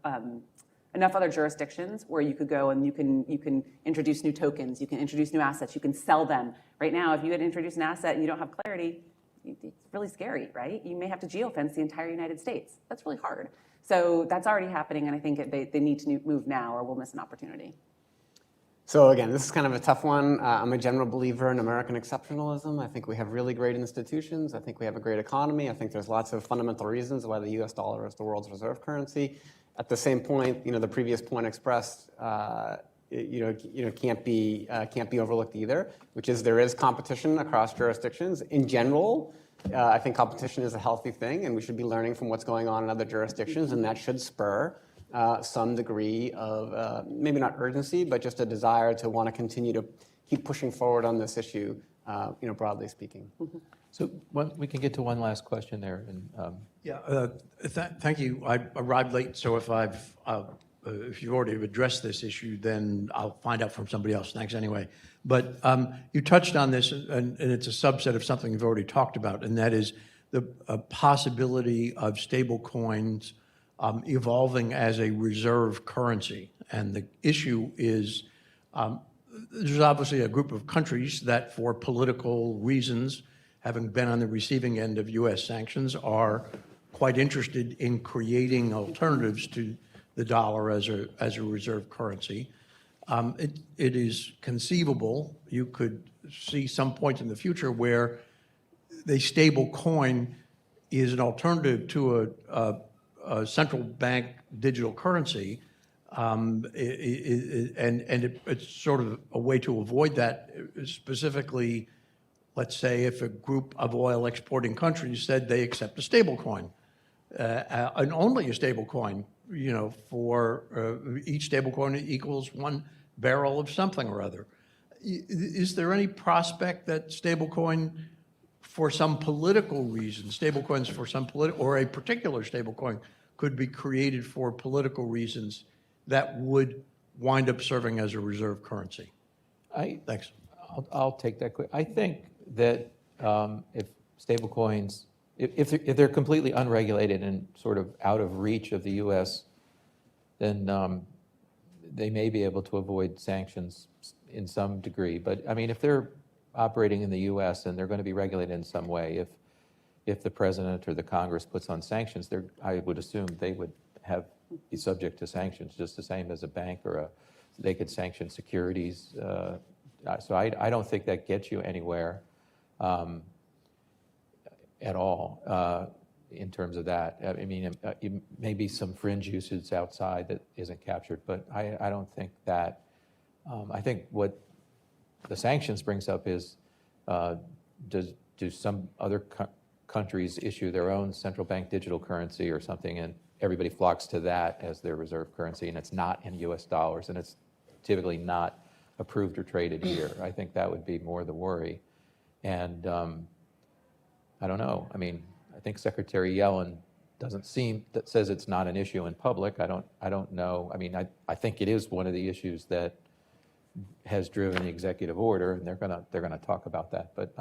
jurisdictions where you could go and you can introduce new tokens, you can introduce new assets, you can sell them. Right now, if you had introduced an asset and you don't have clarity, it's really scary, right? You may have to geofence the entire United States. That's really hard. So that's already happening, and I think they need to move now or we'll miss an opportunity. So again, this is kind of a tough one. I'm a general believer in American exceptionalism. I think we have really great institutions. I think we have a great economy. I think there's lots of fundamental reasons why the US dollar is the world's reserve currency. At the same point, the previous point expressed, can't be overlooked either, which is there is competition across jurisdictions. In general, I think competition is a healthy thing, and we should be learning from what's going on in other jurisdictions, and that should spur some degree of maybe not urgency, but just a desire to want to continue to keep pushing forward on this issue, broadly speaking. So we can get to one last question there. Thank you. I arrived late, so if you've already addressed this issue, then I'll find out from somebody else. Thanks anyway. But you touched on this, and it's a subset of something you've already talked about, and that is the possibility of stablecoins evolving as a reserve currency. And the issue is there's obviously a group of countries that, for political reasons, having been on the receiving end of U.S. sanctions, are quite interested in creating alternatives to the dollar as a reserve currency. It is conceivable you could see some point in the future where the stable coin is an alternative to a central bank digital currency, and it's sort of a way to avoid that. Specifically, let's say if a group of oil exporting countries said they accept a stable coin, and only a stable coin, for each stable coin equals 1 barrel of something or other. Is there any prospect that stablecoin, for some political reason, stablecoins for some or a particular stablecoin could be created for political reasons that would wind up serving as a reserve currency? Thanks. I'll take that quick. I think that if stablecoins if they're completely unregulated and sort of out of reach of the U.S., then they may be able to avoid sanctions in some degree. But I mean, if they're operating in the U.S. and they're going to be regulated in some way, if the president or the Congress puts on sanctions, I would assume they would be subject to sanctions just the same as a bank or they could sanction securities. So I don't think that gets you anywhere at all in terms of that. I mean, maybe some fringe usage outside that isn't captured, but I don't think that. I think what the sanctions brings up is, do some other countries issue their own central bank digital currency or something, and everybody flocks to that as their reserve currency, and it's not in US dollars, and it's typically not approved or traded here. I think that would be more the worry. And I don't know. I mean, I think Secretary Yellen says it's not an issue in public. I don't know. I mean, I think it is one of the issues that has driven the executive order, and they're gonna talk about that. But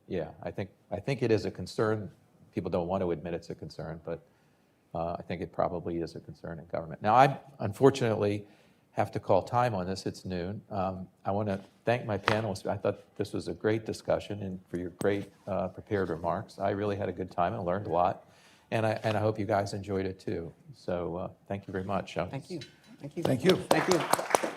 yeah, I think it is a concern. People don't want to admit it's a concern, but I think it probably is a concern in government. Now, I unfortunately have to call time on this. It's noon. I want to thank my panelists. I thought this was a great discussion and for your great prepared remarks. I really had a good time and learned a lot, and I hope you guys enjoyed it too. So thank you very much. Thank you. Thank you. Thank you. Thank you.